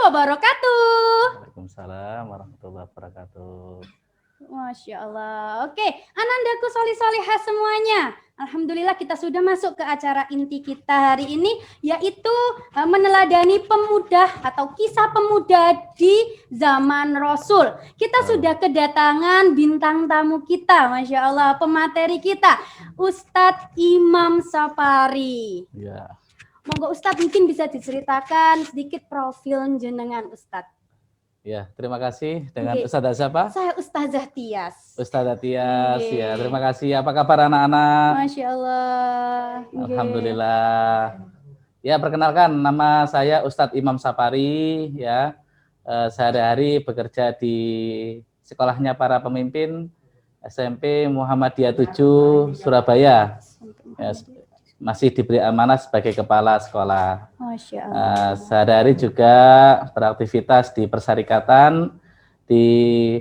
wabarakatuh. Waalaikumsalam warahmatullahi wabarakatuh. Masya Allah. Oke, anandaku solih-solihah semuanya. Alhamdulillah kita sudah masuk ke acara inti kita hari ini, yaitu meneladani pemuda atau kisah pemuda di zaman Rasul. Kita sudah kedatangan bintang tamu kita, Masya Allah, pemateri kita, Ustadz Imam Sapari. Ya. Monggo Ustadz mungkin bisa diceritakan sedikit profil jenengan Ustadz. Ya, terima kasih. Dengan Ustazah siapa? Saya Ustazah Tias. Ustazah Tias, ya. Terima kasih. Apa kabar anak-anak? Masya Allah. Alhamdulillah. Ya, perkenalkan nama saya Ustadz Imam Sapari, ya. Sehari-hari bekerja di sekolahnya para pemimpin SMP Muhammadiyah 7 Surabaya. Ya, masih diberi amanah sebagai kepala sekolah. Masya Allah. Sehari-hari juga beraktivitas di persyarikatan, di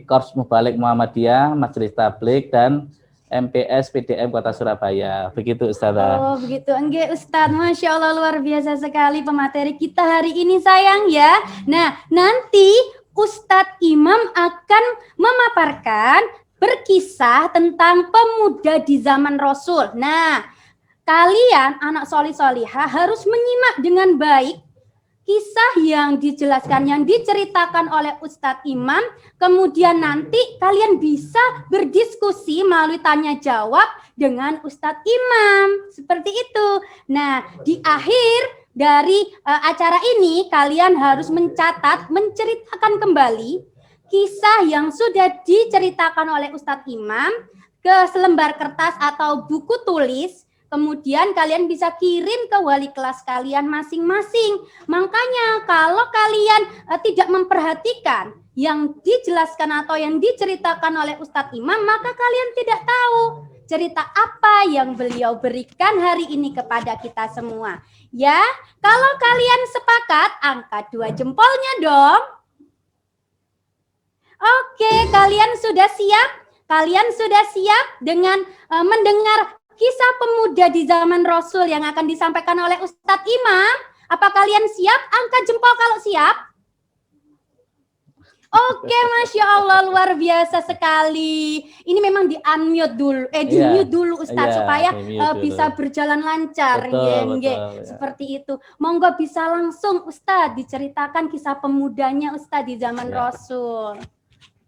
Korps Mubalik Muhammadiyah, Majelis Tabligh, dan MPS PDM Kota Surabaya. Begitu Ustazah. Oh begitu, enggak Ustadz. Masya Allah, luar biasa sekali pemateri kita hari ini sayang ya. Nah nanti Ustadz Imam akan memaparkan berkisah tentang pemuda di zaman Rasul. Nah, kalian anak solih-solihah harus menyimak dengan baik kisah yang dijelaskan, yang diceritakan oleh Ustadz Imam. Kemudian nanti kalian bisa berdiskusi melalui tanya jawab dengan Ustadz Imam. Seperti itu. Nah, di akhir dari acara ini kalian harus mencatat, menceritakan kembali kisah yang sudah diceritakan oleh Ustadz Imam ke selembar kertas atau buku tulis. Kemudian kalian bisa kirim ke wali kelas kalian masing-masing. Makanya kalau kalian tidak memperhatikan yang dijelaskan atau yang diceritakan oleh Ustadz Imam, maka kalian tidak tahu cerita apa yang beliau berikan hari ini kepada kita semua. Ya, kalau kalian sepakat, angkat 2 jempolnya dong. Oke, kalian sudah siap? Kalian sudah siap dengan mendengar kisah pemuda di zaman Rasul yang akan disampaikan oleh Ustadz Imam? Apa kalian siap? Angkat jempol kalau siap. Oke, Masya Allah, luar biasa sekali. Ini memang di-unmute dulu, di-mute dulu Ustadz, supaya bisa berjalan lancar. Betul, seperti itu. Monggo bisa langsung Ustadz diceritakan kisah pemudanya Ustadz di zaman Rasul.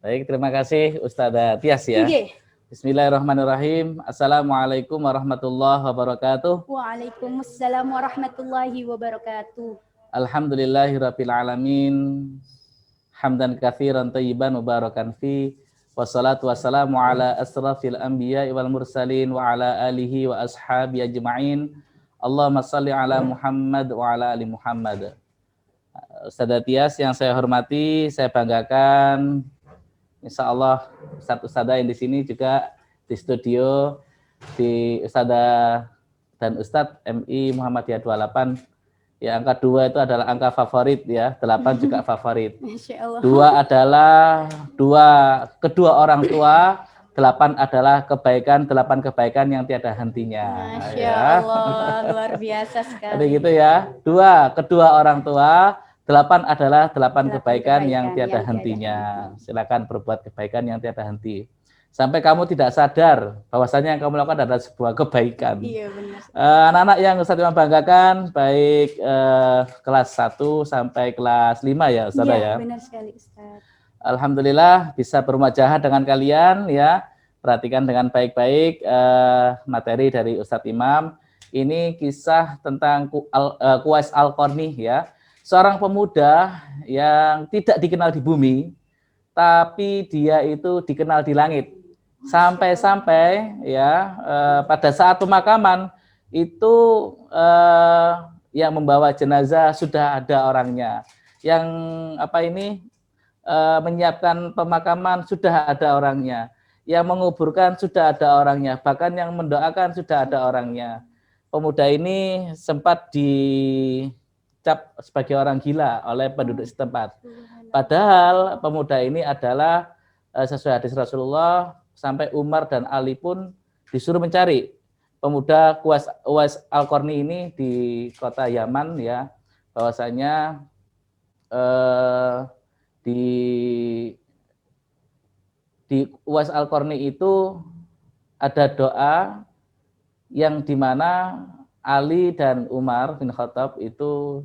Baik, terima kasih Ustazah Tias ya. Bismillahirrahmanirrahim. Assalamualaikum warahmatullahi wabarakatuh. Waalaikumsalam warahmatullahi wabarakatuh. Alhamdulillahirabbil alamin. Hamdan katsiran thayyiban mubarakan fi. Wassalatu wassalamu ala asrafil anbiya'i wal mursalin wa ala alihi wa ashabi ajma'in. Allahumma shalli ala Muhammad wa ala ali Muhammad. Ustazah Tias yang saya hormati, saya banggakan. Insya Allah Ustadz-Ustadzah yang di sini juga di studio, di Ustadzah dan Ustadz MI Muhammadiyah 28. Ya, angka 2 itu adalah angka favorit ya, 8 juga favorit. 2 adalah kedua orang tua, 8 adalah kebaikan, 8 kebaikan yang tiada hentinya. Masya Allah, luar biasa sekali. Jadi gitu ya, 2 kedua orang tua, 8 adalah 8 kebaikan yang tiada hentinya. Silakan berbuat kebaikan yang tiada henti. Sampai kamu tidak sadar bahwasanya yang kamu lakukan adalah sebuah kebaikan. Iya benar. Anak-anak yang Ustadz Imam banggakan, baik kelas 1 sampai kelas 5 ya Ustadz ya. Iya benar sekali Ustadz. Alhamdulillah bisa bermuajahah dengan kalian ya. Perhatikan dengan baik-baik materi dari Ustadz Imam. Ini kisah tentang Uwais Al-Qarni ya. Seorang pemuda yang tidak dikenal di bumi, tapi dia itu dikenal di langit. Sampai-sampai ya pada saat pemakaman itu yang membawa jenazah sudah ada orangnya. Yang menyiapkan pemakaman sudah ada orangnya. Yang menguburkan sudah ada orangnya. Bahkan yang mendoakan sudah ada orangnya. Pemuda ini sempat dicap sebagai orang gila oleh penduduk setempat. Padahal pemuda ini adalah sesuai hadis Rasulullah, sampai Umar dan Ali pun disuruh mencari pemuda Uwais Al-Qarni ini di kota Yaman ya, bahwasanya di Uwais Al-Qarni itu ada doa yang dimana Ali dan Umar bin Khattab itu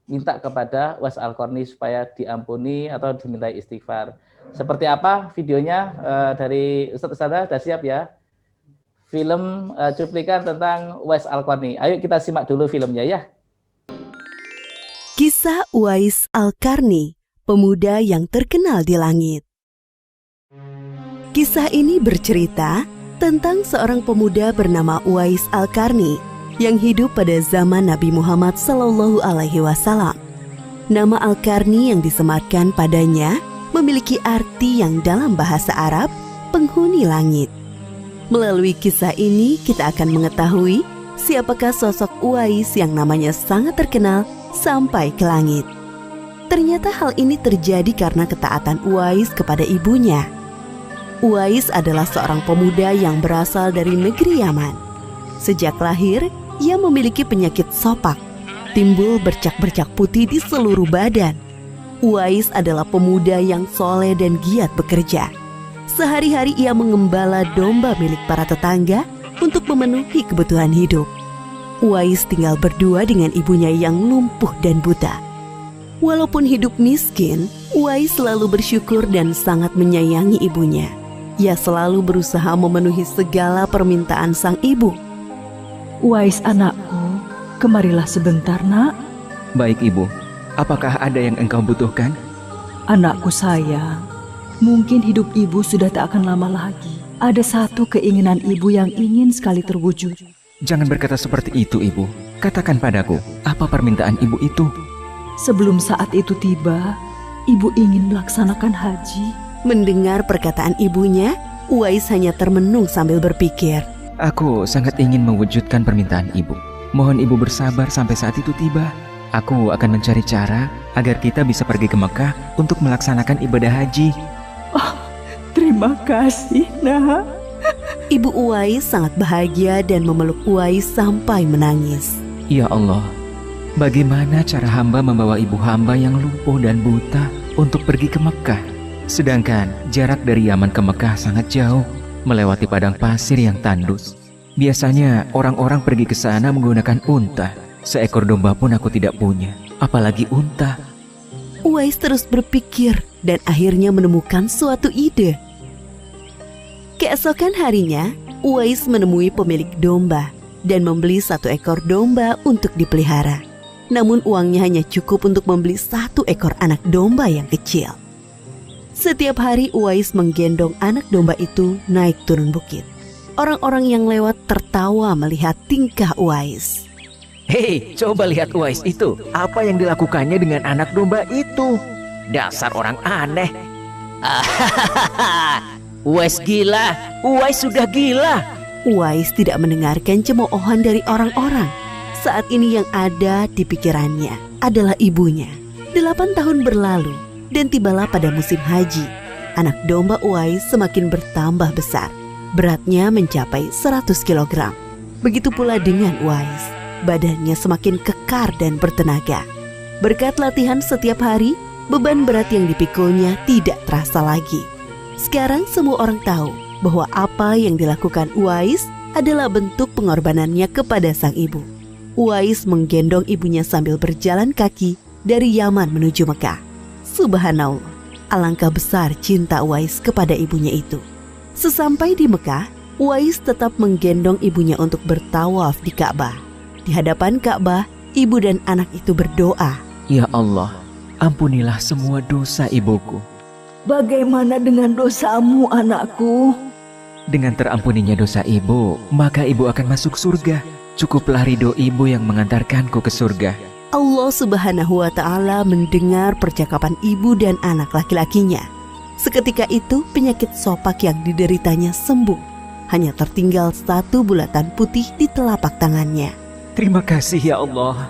minta kepada Uwais Al-Qarni supaya diampuni atau dimintai istighfar. Seperti apa videonya dari Ustaz Sada? Sudah siap ya? Film cuplikan tentang Uwais Al-Qarni. Ayo kita simak dulu filmnya ya. Kisah Uwais Al-Qarni, pemuda yang terkenal di langit. Kisah ini bercerita tentang seorang pemuda bernama Uwais Al-Qarni yang hidup pada zaman Nabi Muhammad SAW. Nama Al-Qarni yang disematkan padanya memiliki arti yang dalam bahasa Arab, penghuni langit. Melalui kisah ini kita akan mengetahui siapakah sosok Uwais yang namanya sangat terkenal sampai ke langit. Ternyata hal ini terjadi karena ketaatan Uwais kepada ibunya. Uwais adalah seorang pemuda yang berasal dari negeri Yaman. Sejak lahir, ia memiliki penyakit sopak, timbul bercak-bercak putih di seluruh badan. Uwais adalah pemuda yang soleh dan giat bekerja. Sehari-hari ia mengembala domba milik para tetangga untuk memenuhi kebutuhan hidup. Uwais tinggal berdua dengan ibunya yang lumpuh dan buta. Walaupun hidup miskin, Uwais selalu bersyukur dan sangat menyayangi ibunya. Ia selalu berusaha memenuhi segala permintaan sang ibu. Uwais anakku, kemarilah sebentar nak. Baik ibu, apakah ada yang engkau butuhkan? Anakku sayang, mungkin hidup ibu sudah tak akan lama lagi. Ada satu keinginan ibu yang ingin sekali terwujud. Jangan berkata seperti itu ibu. Katakan padaku, apa permintaan ibu itu? Sebelum saat itu tiba, ibu ingin melaksanakan haji. Mendengar perkataan ibunya, Uwais hanya termenung sambil berpikir. Aku sangat ingin mewujudkan permintaan ibu. Mohon ibu bersabar sampai saat itu tiba. Aku akan mencari cara agar kita bisa pergi ke Mekah untuk melaksanakan ibadah haji. Oh, terima kasih nak. Ibu Uwais sangat bahagia dan memeluk Uwais sampai menangis. Ya Allah, bagaimana cara hamba membawa ibu hamba yang lumpuh dan buta untuk pergi ke Mekah? Sedangkan jarak dari Yaman ke Mekah sangat jauh, melewati padang pasir yang tandus. Biasanya orang-orang pergi ke sana menggunakan unta. Seekor domba pun aku tidak punya, apalagi unta. Uwais terus berpikir dan akhirnya menemukan suatu ide. Keesokan harinya, Uwais menemui pemilik domba dan membeli 1 ekor domba untuk dipelihara. Namun uangnya hanya cukup untuk membeli 1 ekor anak domba yang kecil. Setiap hari Uwais menggendong anak domba itu naik turun bukit. Orang-orang yang lewat tertawa melihat tingkah Uwais. Hei, coba lihat Uwais itu. Apa yang dilakukannya dengan anak domba itu? Dasar orang aneh. Uwais gila. Uwais sudah gila. Uwais tidak mendengarkan cemoohan dari orang-orang. Saat ini yang ada di pikirannya adalah ibunya. 8 tahun berlalu dan tibalah pada musim haji. Anak domba Uwais semakin bertambah besar. Beratnya mencapai 100 kg. Begitu pula dengan Uwais. Badannya semakin kekar dan bertenaga. Berkat latihan setiap hari, beban berat yang dipikulnya tidak terasa lagi. Sekarang semua orang tahu bahwa apa yang dilakukan Uwais adalah bentuk pengorbanannya kepada sang ibu. Uwais menggendong ibunya sambil berjalan kaki dari Yaman menuju Mekah. Subhanallah, alangkah besar cinta Uwais kepada ibunya itu. Sesampai di Mekah, Uwais tetap menggendong ibunya untuk bertawaf di Ka'bah. Di hadapan Ka'bah, ibu dan anak itu berdoa. Ya Allah, ampunilah semua dosa ibuku. Bagaimana dengan dosamu anakku? Dengan terampuninya dosa ibu, maka ibu akan masuk surga. Cukuplah ridho ibu yang mengantarkanku ke surga. Allah Subhanahu wa Ta'ala mendengar percakapan ibu dan anak laki-lakinya. Seketika itu penyakit sopak yang dideritanya sembuh. Hanya tertinggal 1 bulatan putih di telapak tangannya. Terima kasih ya Allah.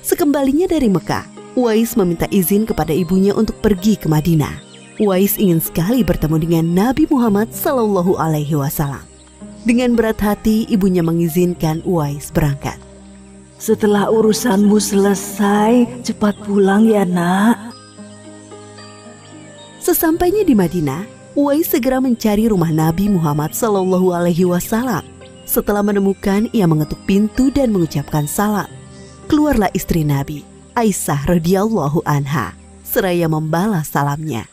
Sekembalinya dari Mekah, Uwais meminta izin kepada ibunya untuk pergi ke Madinah. Uwais ingin sekali bertemu dengan Nabi Muhammad SAW. Dengan berat hati ibunya mengizinkan Uwais berangkat. Setelah urusanmu selesai, cepat pulang ya nak. Sesampainya di Madinah, Uwais segera mencari rumah Nabi Muhammad SAW. Setelah menemukan, ia mengetuk pintu dan mengucapkan salam. Keluarlah istri Nabi, Aisyah radhiyallahu anha, seraya membalas salamnya.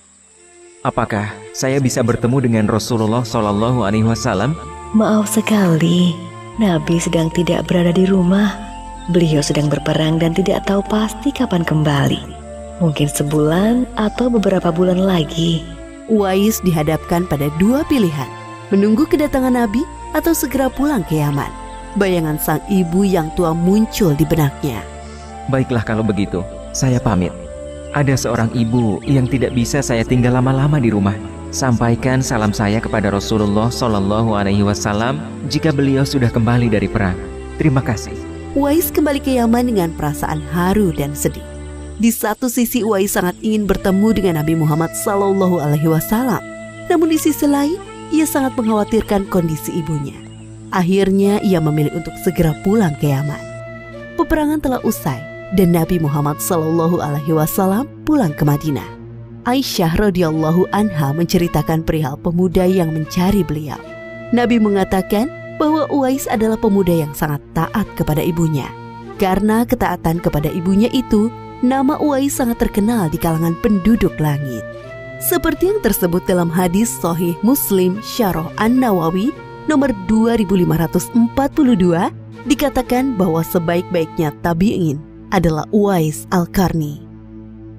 Apakah saya bisa bertemu dengan Rasulullah Shallallahu Alaihi Wasallam? Maaf sekali, Nabi sedang tidak berada di rumah. Beliau sedang berperang dan tidak tahu pasti kapan kembali. Mungkin sebulan atau beberapa bulan lagi. Uwais dihadapkan pada dua pilihan, menunggu kedatangan Nabi atau segera pulang ke Yaman. Bayangan sang ibu yang tua muncul di benaknya. Baiklah kalau begitu, saya pamit. Ada seorang ibu yang tidak bisa saya tinggal lama-lama di rumah. Sampaikan salam saya kepada Rasulullah Shallallahu Alaihi Wasallam jika beliau sudah kembali dari perang. Terima kasih. Uwais kembali ke Yaman dengan perasaan haru dan sedih. Di satu sisi Uwais sangat ingin bertemu dengan Nabi Muhammad SAW. Namun di sisi lain, ia sangat mengkhawatirkan kondisi ibunya. Akhirnya ia memilih untuk segera pulang ke Yaman. Peperangan telah usai dan Nabi Muhammad SAW pulang ke Madinah. Aisyah radhiyallahu anha menceritakan perihal pemuda yang mencari beliau. Nabi mengatakan bahwa Uwais adalah pemuda yang sangat taat kepada ibunya. Karena ketaatan kepada ibunya itu, nama Uwais sangat terkenal di kalangan penduduk langit. Seperti yang tersebut dalam hadis Sahih Muslim Syarah An-Nawawi nomor 2542, dikatakan bahwa sebaik-baiknya tabi'in adalah Uwais Al-Qarni.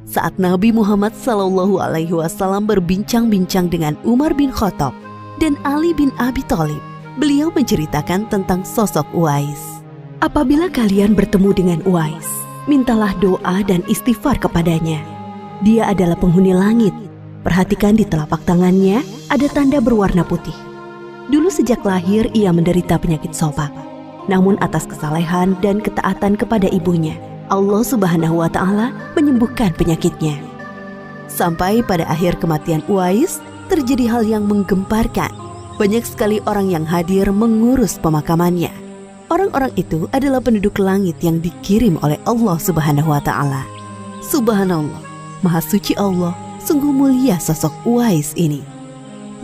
Saat Nabi Muhammad SAW berbincang-bincang dengan Umar bin Khattab dan Ali bin Abi Thalib, beliau menceritakan tentang sosok Uwais. Apabila kalian bertemu dengan Uwais, mintalah doa dan istighfar kepadanya. Dia adalah penghuni langit. Perhatikan di telapak tangannya ada tanda berwarna putih. Dulu sejak lahir ia menderita penyakit sopak. Namun atas kesalehan dan ketaatan kepada ibunya, Allah Subhanahu wa Ta'ala menyembuhkan penyakitnya. Sampai pada akhir kematian Uwais, terjadi hal yang menggemparkan. Banyak sekali orang yang hadir mengurus pemakamannya. Orang-orang itu adalah penduduk langit yang dikirim oleh Allah Subhanahu wa Ta'ala. Subhanallah, Maha Suci Allah, sungguh mulia sosok Uwais ini.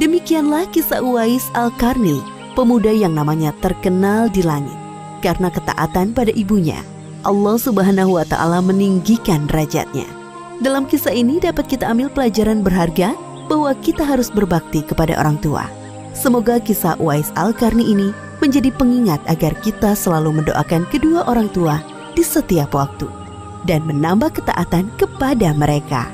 Demikianlah kisah Uwais Al-Qarni, pemuda yang namanya terkenal di langit. Karena ketaatan pada ibunya, Allah Subhanahu wa Ta'ala meninggikan derajatnya. Dalam kisah ini dapat kita ambil pelajaran berharga bahwa kita harus berbakti kepada orang tua. Semoga kisah Uwais Al-Qarni ini menjadi pengingat agar kita selalu mendoakan kedua orang tua di setiap waktu dan menambah ketaatan kepada mereka.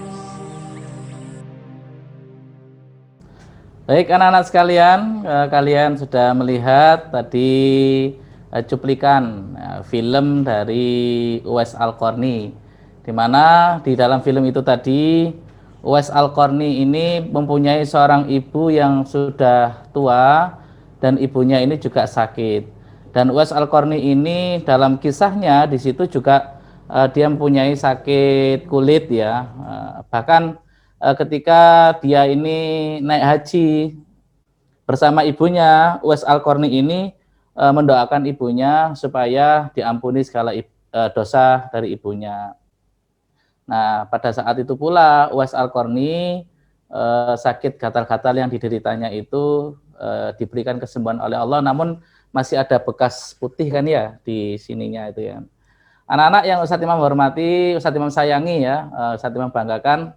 Baik anak-anak sekalian, kalian sudah melihat tadi cuplikan film dari Uwais Al-Qarni, di mana di dalam film itu tadi Uwais Al-Qarni ini mempunyai seorang ibu yang sudah tua dan ibunya ini juga sakit. Dan Uwais Al-Qarni ini dalam kisahnya di situ juga dia mempunyai sakit kulit ya. Bahkan ketika dia ini naik haji bersama ibunya, Uwais Al-Qarni ini mendoakan ibunya supaya diampuni segala dosa dari ibunya. Nah, pada saat itu pula Uwais Al-Qarni sakit gatal-gatal yang dideritanya itu diberikan kesembuhan oleh Allah, namun masih ada bekas putih kan ya di sininya itu ya. Anak-anak yang Ustadz Imam hormati, Ustadz Imam sayangi ya, Ustadz Imam banggakan,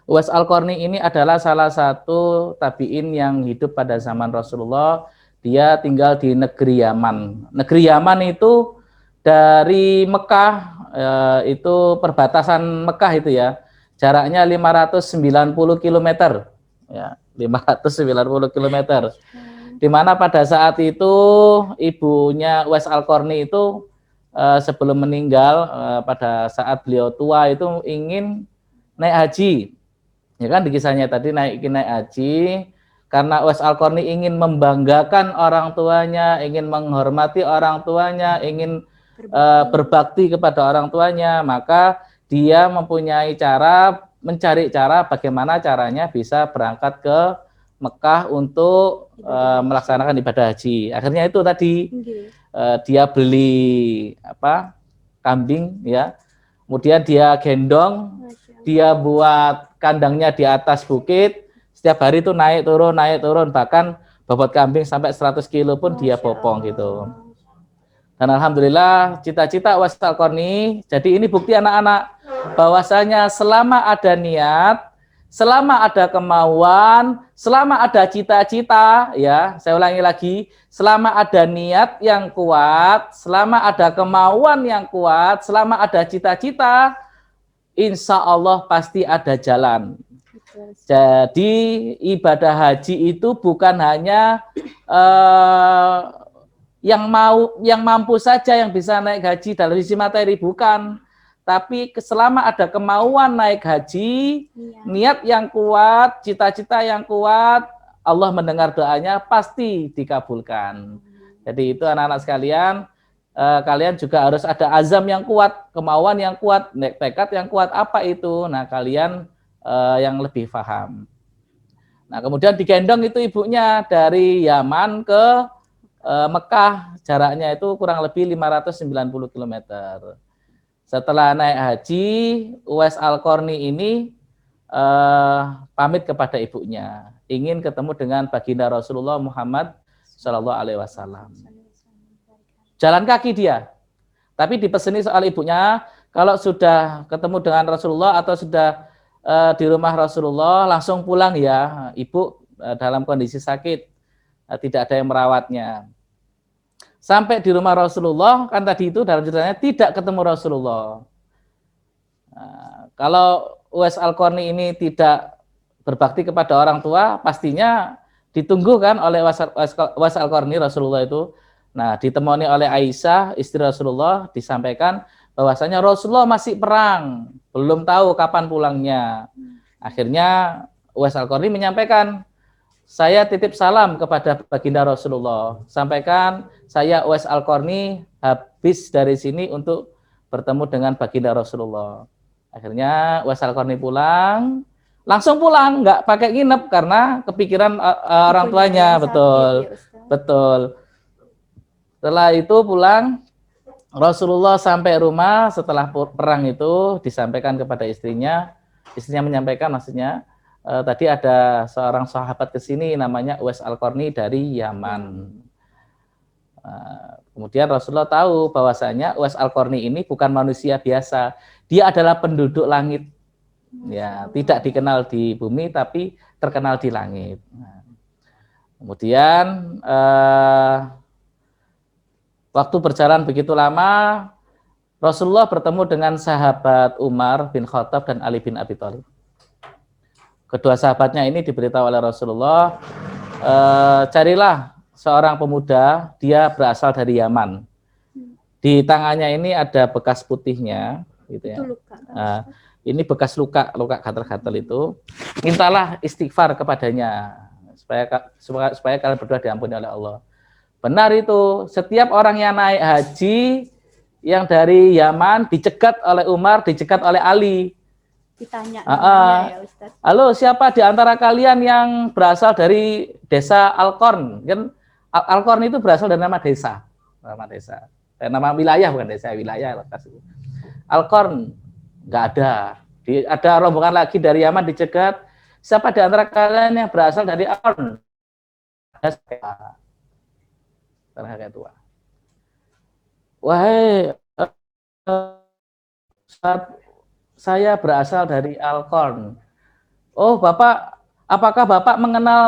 Uwais Al-Qarni ini adalah salah satu tabi'in yang hidup pada zaman Rasulullah. Dia tinggal di negeri Yaman. Negeri Yaman itu dari Mekah, itu perbatasan Mekah itu ya, jaraknya 590 km ya, 590 km. Di mana pada saat itu ibunya Uwais Al-Qarni itu sebelum meninggal, pada saat beliau tua itu ingin naik haji. Ya kan di kisahnya tadi naik haji karena Uwais Al-Qarni ingin membanggakan orang tuanya, ingin menghormati orang tuanya, ingin berbakti kepada orang tuanya, maka dia mencari cara bagaimana caranya bisa berangkat ke Mekah untuk melaksanakan ibadah haji. Akhirnya itu tadi dia beli kambing ya, kemudian dia gendong, dia buat kandangnya di atas bukit, setiap hari itu naik turun, bahkan bobot kambing sampai 100 kilo pun dia popong gitu. Dan alhamdulillah cita-cita Uwais Al-Qarni, jadi ini bukti anak-anak bahwasanya selama ada niat, selama ada kemauan, selama ada cita-cita, ya, saya ulangi lagi, selama ada niat yang kuat, selama ada kemauan yang kuat, selama ada cita-cita, insya Allah pasti ada jalan. Jadi ibadah haji itu bukan hanya yang mampu saja yang bisa naik haji dalam sisi materi, bukan. Tapi selama ada kemauan naik haji, niat yang kuat, cita-cita yang kuat, Allah mendengar doanya pasti dikabulkan. Jadi itu anak-anak sekalian, kalian juga harus ada azam yang kuat, kemauan yang kuat, tekad yang kuat. Apa itu? Nah, kalian yang lebih paham. Nah, kemudian digendong itu ibunya dari Yaman ke Mekah, jaraknya itu kurang lebih 590 km. Setelah naik haji, Uwais Al-Qarni ini pamit kepada ibunya, ingin ketemu dengan baginda Rasulullah Muhammad SAW. Jalan kaki dia, tapi dipeseni soal ibunya, kalau sudah ketemu dengan Rasulullah atau sudah di rumah Rasulullah langsung pulang ya, ibu dalam kondisi sakit, tidak ada yang merawatnya. Sampai di rumah Rasulullah, kan tadi itu dalam ceritanya tidak ketemu Rasulullah. Nah, kalau Uwais Al-Qarni ini tidak berbakti kepada orang tua, pastinya ditunggu kan oleh Uwais Al-Qarni Rasulullah itu. Nah, ditemani oleh Aisyah, istri Rasulullah, disampaikan bahwasanya Rasulullah masih perang, belum tahu kapan pulangnya. Akhirnya Uwais Al-Qarni menyampaikan, saya titip salam kepada baginda Rasulullah. Sampaikan saya Uwais Al-Qarni habis dari sini untuk bertemu dengan baginda Rasulullah. Akhirnya Uwais Al-Qarni pulang, langsung pulang, nggak pakai nginep karena kepikiran orang tuanya, betul, betul. Setelah itu pulang, Rasulullah sampai rumah setelah perang itu disampaikan kepada istrinya menyampaikan maksudnya, tadi ada seorang sahabat ke sini namanya Uwais Al-Qarni dari Yaman. Kemudian Rasulullah tahu bahwasanya Uwais Al-Qarni ini bukan manusia biasa, dia adalah penduduk langit. Ya, tidak dikenal di bumi tapi terkenal di langit. Kemudian waktu berjalan begitu lama, Rasulullah bertemu dengan sahabat Umar bin Khattab dan Ali bin Abi Thalib. Kedua sahabatnya ini diberitahu oleh Rasulullah, carilah seorang pemuda, dia berasal dari Yaman. Di tangannya ini ada bekas putihnya, gitu ya. Ini bekas luka gatal-gatal itu. Mintalah istighfar kepadanya supaya kalian berdua diampuni oleh Allah. Benar itu, setiap orang yang naik haji yang dari Yaman dicegat oleh Umar, dicegat oleh Ali. Ditanya ya Ustaz. Halo, siapa di antara kalian yang berasal dari desa Al-Qarn? Kan Al-Qarn itu berasal dari nama desa. Nama wilayah, bukan desa, wilayah. Al-Qarn nggak ada. Ada rombongan lagi dari Yaman dicegat. Siapa di antara kalian yang berasal dari Al-Qarn? Kakek tua. Wahai saya berasal dari Al-Qarn. Oh, Bapak, apakah Bapak mengenal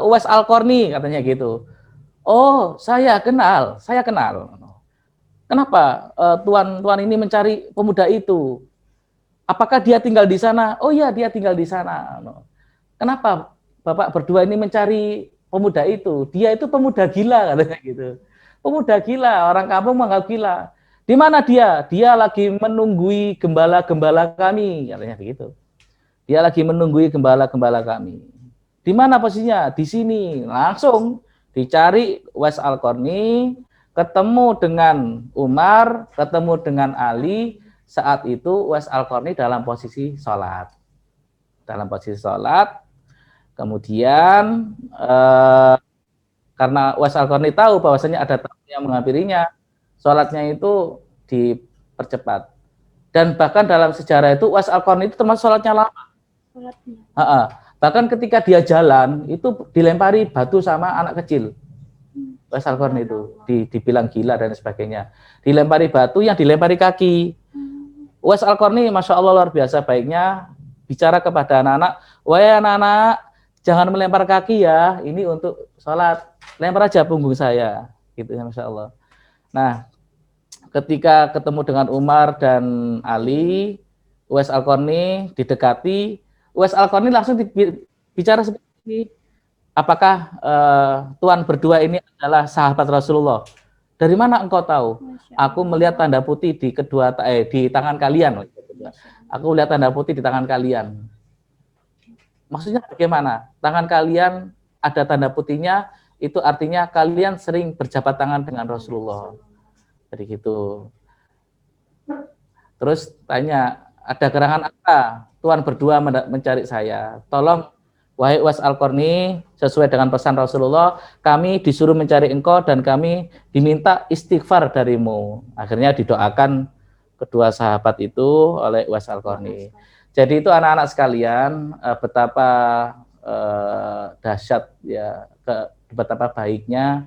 Uwais Al-Qarni? Katanya gitu. Oh, saya kenal. Kenapa tuan ini mencari pemuda itu? Apakah dia tinggal di sana? Oh iya, dia tinggal di sana. Kenapa Bapak berdua ini mencari pemuda itu? Dia itu pemuda gila, katanya gitu. Pemuda gila, orang kampung menganggap gila. Di mana dia? Dia lagi menunggui gembala-gembala kami, katanya begitu. Dia lagi menunggui gembala-gembala kami. Di mana posisinya? Di sini. Langsung dicari Uwais Al-Qarni, ketemu dengan Umar, ketemu dengan Ali. Saat itu Uwais Al-Qarni dalam posisi sholat. Kemudian Karena Uwais Al-Qarni tahu bahwasanya ada tamu yang menghampirinya, sholatnya itu dipercepat. Dan bahkan dalam sejarah itu Uwais Al-Qarni itu termasuk sholatnya lama. Bahkan ketika dia jalan itu dilempari batu sama anak kecil. Uwais Al-Qarni itu dibilang gila dan sebagainya. Dilempari batu, yang dilempari kaki. Uwais Al-Qarni Masya Allah luar biasa baiknya, bicara kepada anak-anak, wahai anak-anak, jangan melempar kaki ya, ini untuk sholat, lempar aja punggung saya, gitu ya Masya Allah. Nah, ketika ketemu dengan Umar dan Ali, Uwais Al-Qarni didekati, Uwais Al-Qarni langsung bicara seperti ini, apakah tuan berdua ini adalah sahabat Rasulullah? Dari mana engkau tahu? Aku melihat tanda putih di di tangan kalian. Aku lihat tanda putih di tangan kalian. Maksudnya bagaimana? Tangan kalian ada tanda putihnya, itu artinya kalian sering berjabat tangan dengan Rasulullah. Jadi gitu. Terus tanya, ada gerangan apa? Tuan berdua mencari saya. Tolong, wahai Uwais Al-Qarni, sesuai dengan pesan Rasulullah, kami disuruh mencari engkau dan kami diminta istighfar darimu. Akhirnya didoakan kedua sahabat itu oleh Uwais Al-Qarni. Jadi itu anak-anak sekalian, betapa dahsyat ya, betapa baiknya,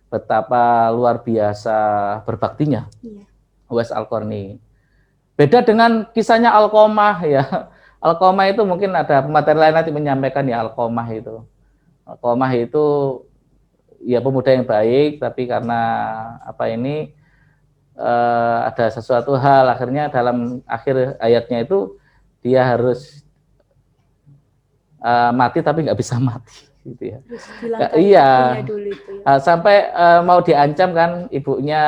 betapa luar biasa berbaktinya Uwais Al-Qarni. Beda dengan kisahnya Alqamah ya. Alqamah itu mungkin ada pemateri lain nanti menyampaikan ya. Alqamah itu ya pemuda yang baik, tapi karena ada sesuatu hal, akhirnya dalam akhir ayatnya itu dia harus mati tapi nggak bisa mati gitu ya. Iya. Sampai mau diancam kan ibunya,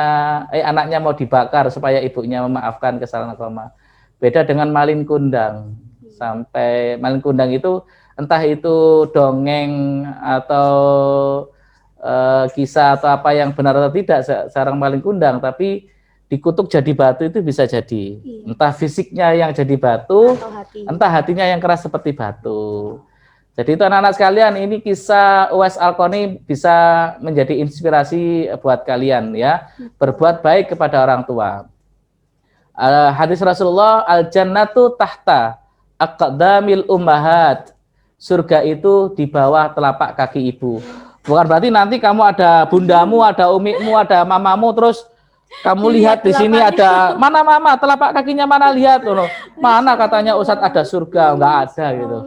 anaknya mau dibakar supaya ibunya memaafkan kesalahan Alqamah. Beda dengan Malin Kundang. Sampai Malin Kundang itu entah itu dongeng atau kisah atau apa yang benar atau tidak sarang Malin Kundang, tapi dikutuk jadi batu itu bisa jadi. Entah fisiknya yang jadi batu, entah hatinya yang keras seperti batu. Jadi itu anak-anak sekalian, ini kisah Uwais Al-Qarni bisa menjadi inspirasi buat kalian ya. Berbuat baik kepada orang tua. Hadis Rasulullah, al-jannatu tahta aqdamil ummahat. Surga itu di bawah telapak kaki ibu. Bukan berarti nanti kamu ada bundamu, ada umikmu, ada mamamu, terus kamu lihat di sini ada mana mama, telapak kakinya mana, lihat loh. Mana katanya Ustadz ada surga, enggak ada gitu.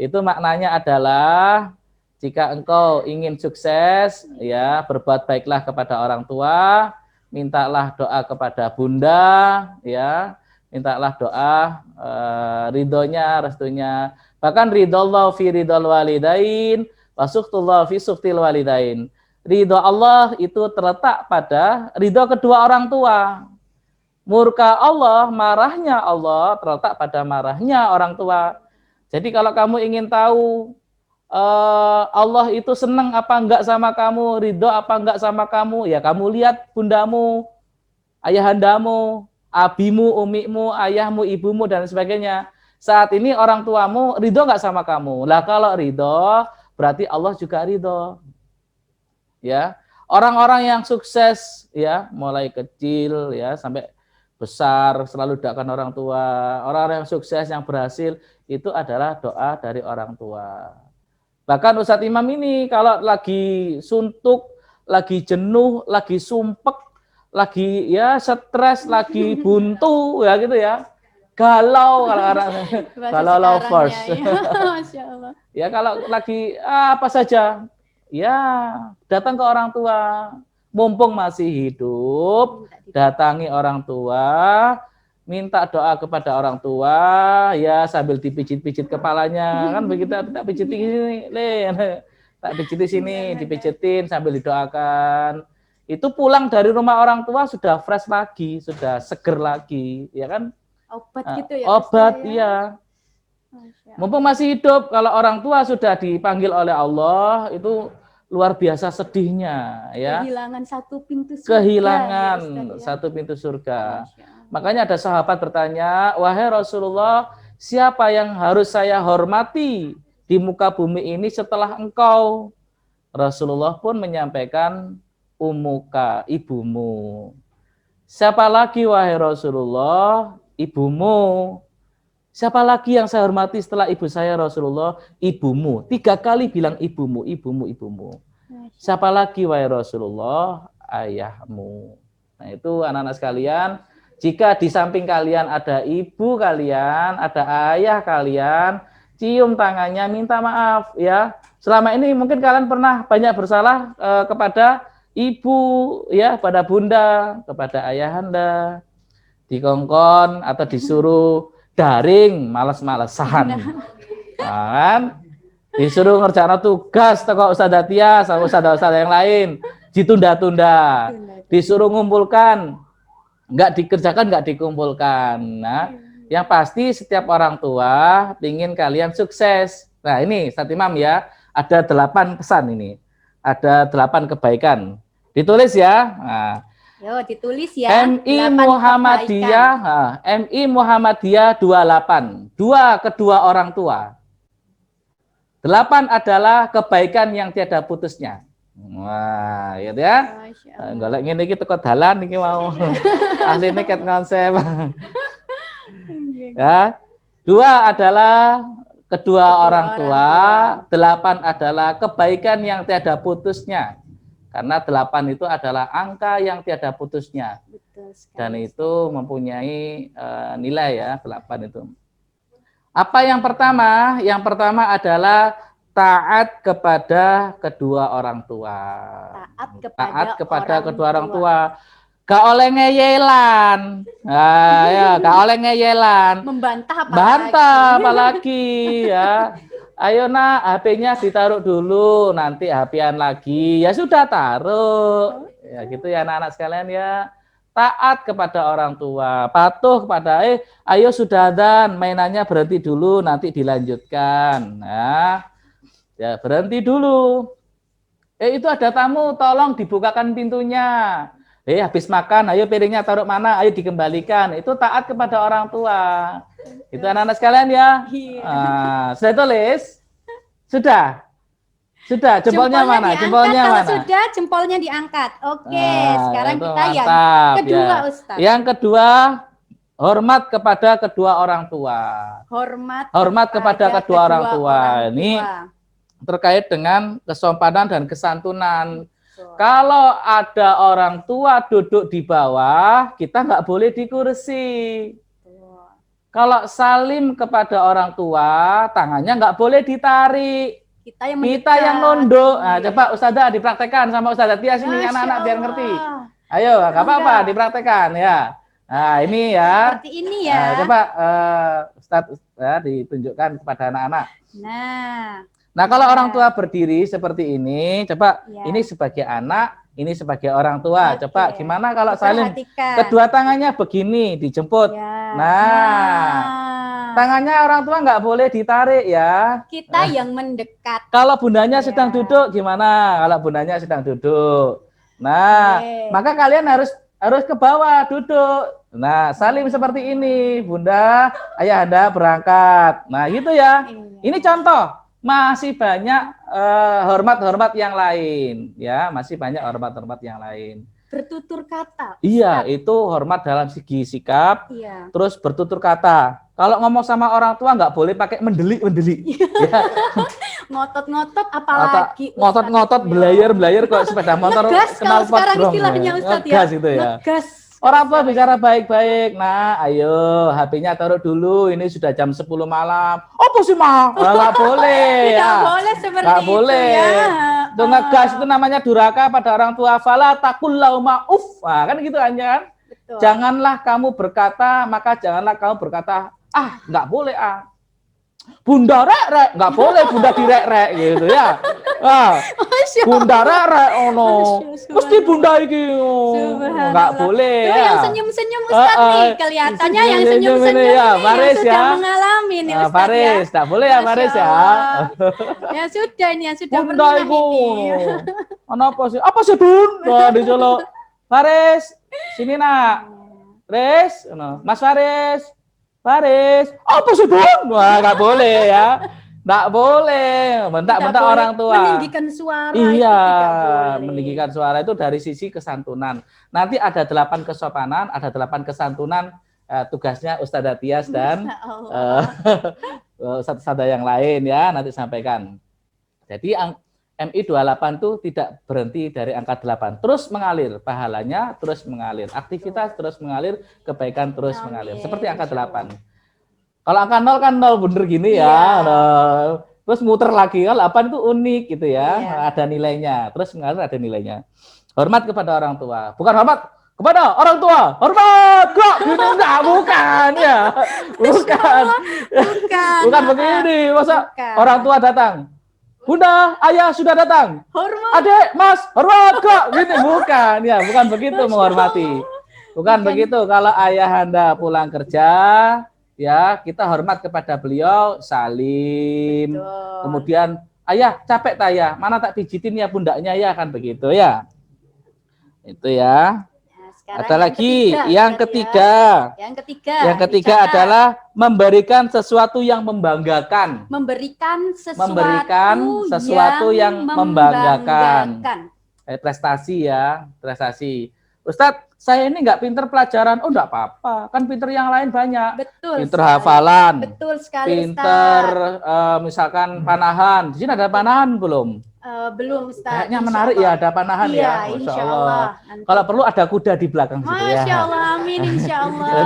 Itu maknanya adalah jika engkau ingin sukses ya, berbuat baiklah kepada orang tua, mintalah doa kepada bunda ya, mintalah doa ridhonya, restunya. Bahkan ridhollah fi ridhol walidain, wa suhtullah fi suhtil walidain. Ridho Allah itu terletak pada ridho kedua orang tua. Murka Allah, marahnya Allah terletak pada marahnya orang tua. Jadi kalau kamu ingin tahu Allah itu senang apa enggak sama kamu, ridho apa enggak sama kamu, ya kamu lihat bundamu, ayahandamu, abimu, umikmu, ayahmu, ibumu dan sebagainya. Saat ini orang tuamu ridho enggak sama kamu. Lah kalau ridho berarti Allah juga ridho. Ya, orang-orang yang sukses ya, mulai kecil ya sampai besar selalu doakan orang tua. Orang-orang yang sukses yang berhasil itu adalah doa dari orang tua. Bahkan Ustadz Imam ini kalau lagi suntuk, lagi jenuh, lagi sumpek, lagi ya stres, lagi buntu ya gitu ya. Galau kalau lovers. Masya Allah. Ya kalau lagi apa saja ya datang ke orang tua. Mumpung masih hidup, datangi orang tua, minta doa kepada orang tua, ya sambil dipijit-pijit kepalanya, kan begitu, tak pijit di sini, tak pijit di sini, dipijitin sambil didoakan. Itu pulang dari rumah orang tua sudah fresh lagi, sudah seger lagi, ya kan? Obat gitu ya? Obat, iya. Mumpung masih hidup, kalau orang tua sudah dipanggil oleh Allah, itu luar biasa sedihnya, ya. Kehilangan satu pintu surga. Kehilangan satu pintu surga. Makanya ada sahabat bertanya, wahai Rasulullah, siapa yang harus saya hormati di muka bumi ini setelah engkau? Rasulullah pun menyampaikan ummuka, ibumu. Siapa lagi wahai Rasulullah? Ibumu. Siapa lagi yang saya hormati setelah ibu saya Rasulullah? Ibumu. 3 kali bilang ibumu, ibumu, ibumu. Siapa lagi wahai Rasulullah? Ayahmu. Nah itu anak-anak sekalian, jika di samping kalian ada ibu kalian, ada ayah kalian, cium tangannya, minta maaf ya. Selama ini mungkin kalian pernah banyak bersalah kepada ibu ya, pada bunda, kepada ayahanda, dikongkon atau disuruh daring, malas-malasan. Kan? Disuruh ngerjain tugas toko Ustazah Tia sama ustazah-ustazah yang lain, ditunda-tunda. Disuruh ngumpulkan, nggak dikerjakan, nggak dikumpulkan. Nah, yang pasti setiap orang tua ingin kalian sukses. Nah, ini Ustaz Imam ya, ada 8 pesan ini. Ada 8 kebaikan. Ditulis ya. Nah, Yo, ditulis ya. MI 8 Muhammadiyah, MI Muhammadiyah 28. 2 kedua orang tua. 8 adalah kebaikan yang tiada putusnya. Wah, gitu ya. Golek ngene iki teko dalan iki mau. Asline ket konsep. Ya. 2 adalah kedua orang tua, 8 adalah kebaikan yang tiada putusnya. Karena 8 itu adalah angka yang tiada putusnya. Dan itu mempunyai nilai ya, 8 itu. Apa yang pertama? Yang pertama adalah taat kepada kedua orang tua. Taat kepada kedua orang tua. Gak oleh ngeyelan. Nah, ya, gak oleh ngeyelan. Membantah apalagi ya. Ayo nak, HP-nya ditaruh dulu, nanti HP-an lagi. Ya sudah taruh. Ya gitu ya anak-anak sekalian ya. Taat kepada orang tua, patuh kepada ayo sudah adzan, mainannya berhenti dulu, nanti dilanjutkan. Nah, ya berhenti dulu. Itu ada tamu, tolong dibukakan pintunya. Habis makan, ayo piringnya taruh mana, ayo dikembalikan. Itu taat kepada orang tua. Itu anak-anak sekalian ya. Sudah tulis? Sudah? Sudah, jempolnya mana? Diangkat, jempolnya kalau mana? sudah, jempolnya diangkat. Oke, sekarang kita yang mantap, kedua, ya. Ustaz. Yang kedua, hormat kepada kedua orang tua. Hormat kepada kedua orang tua. Ini terkait dengan kesopanan dan kesantunan. Kalau ada orang tua duduk di bawah, kita nggak boleh di kursi. Kalau salim kepada orang tua, tangannya nggak boleh ditarik. Kita yang nunduk. Nah, coba Ustazah dipraktekkan sama Ustazah Tia sini, anak-anak biar ngerti. Ayo, nggak apa-apa, dipraktekkan ya. Nah, ini ya. Seperti ini ya. Nah, coba Ustaz ya, ditunjukkan kepada anak-anak. Nah, kalau orang tua berdiri seperti ini, coba ini sebagai anak, ini sebagai orang tua. Coba gimana kalau saling kedua tangannya begini dijemput. Nah, tangannya orang tua nggak boleh ditarik ya. Kita yang mendekat. Kalau bundanya sedang duduk gimana? Kalau bundanya sedang duduk. Nah, maka kalian harus ke bawah duduk. Nah, salim seperti ini, Bunda, Ayahanda berangkat. Nah, gitu ya. Ini contoh. Masih banyak hormat-hormat yang lain, ya, masih banyak hormat-hormat yang lain. Bertutur kata. Iya, itu hormat dalam segi sikap. Iya. Terus bertutur kata. Kalau ngomong sama orang tua nggak boleh pakai mendelik. Ya. Ngotot-ngotot apalagi. Ngotot-ngotot, belayar kok sepeda motor kenal pot sekarang istilahnya Ustaz ya. Ngegas itu ya. Ngegas. Orang tua bicara baik-baik. Nah, ayo HP-nya taruh dulu. Ini sudah jam 10 malam. Apa sih, Ma? Nggak boleh ya. Nggak boleh seperti nggak itu boleh. Ya. Itu ngegas itu namanya durhaka pada orang tua. Fala taqul lauma uff. Nah, kan gitu aja kan. Betul. Janganlah kamu berkata, maka janganlah kamu berkata, nggak boleh Bunda rek, nggak boleh bunda direk-rek gitu ya. Bunda rek, mesti bunda iki, nggak boleh Tuh, ya. yang senyum-senyum Ustaz nih, kelihatannya yang senyum-senyum ya, ini Faris yang sudah ya. mengalami nih Ustaz Faris, ya. nggak boleh ya Faris ya. Ya sudah ini, yang sudah Bunda pernah iku, ini. apa sih? Apa sih Bun? Wah, dicolok. Faris, sini nak. Mas Faris, apa sih Bun? Wah, nggak boleh ya. Nggak boleh, bentak-bentak boleh orang tua. meninggikan suara Iya, itu tidak boleh. meninggikan suara itu dari sisi kesantunan. Nanti ada 8 kesopanan, ada 8 kesantunan. Tugasnya Ustazah Tias dan Masya Allah. Ustazah yang lain ya, nanti sampaikan. Jadi MI 28 itu tidak berhenti dari angka 8. Terus mengalir, pahalanya terus mengalir. Aktivitas terus mengalir, kebaikan terus Amin, mengalir. Seperti angka insyaallah. 8. Kalau angka 0 kan 0 bener gini ya. Iya. 0. Terus muter lagi. Kalau 8 itu unik gitu ya. Iya. Ada nilainya. Terus mengalir ada nilainya. Hormat kepada orang tua. Bukan hormat kepada orang tua. Hormat. Kok gini enggak? Bukan ya. Bukan. Bukan. Bukan begini. Masa Bukan. orang tua datang. Bunda, ayah sudah datang. Hormat. Adik, mas, hormat kok. Gini bukan ya, bukan begitu menghormati. Bukan begitu. Kalau ayah Anda pulang kerja, ya kita hormat kepada beliau, salim. Betul. Kemudian, ayah capek tak ya? Mana tak pijitin ya pundaknya ya, kan begitu ya. Itu ya. Nah, sekarang Ada lagi yang ketiga. Yang ketiga. Yang ketiga dicatat. adalah memberikan sesuatu yang membanggakan. memberikan sesuatu yang membanggakan. Prestasi ya, prestasi. Ustadz, saya ini nggak pinter pelajaran. Oh, nggak apa-apa. Kan pinter yang lain banyak. Betul. Pinter sekali. hafalan. Betul sekali. Pinter Ustaz. misalkan panahan. Di sini ada panahan belum? Belum Ustaz. Kayaknya Insya menarik Allah. ya, ada panahan Iya, ya. insya Allah. Nanti. Kalau perlu ada kuda di belakang situ ya. Masya Allah, amin, insya Allah. Ya,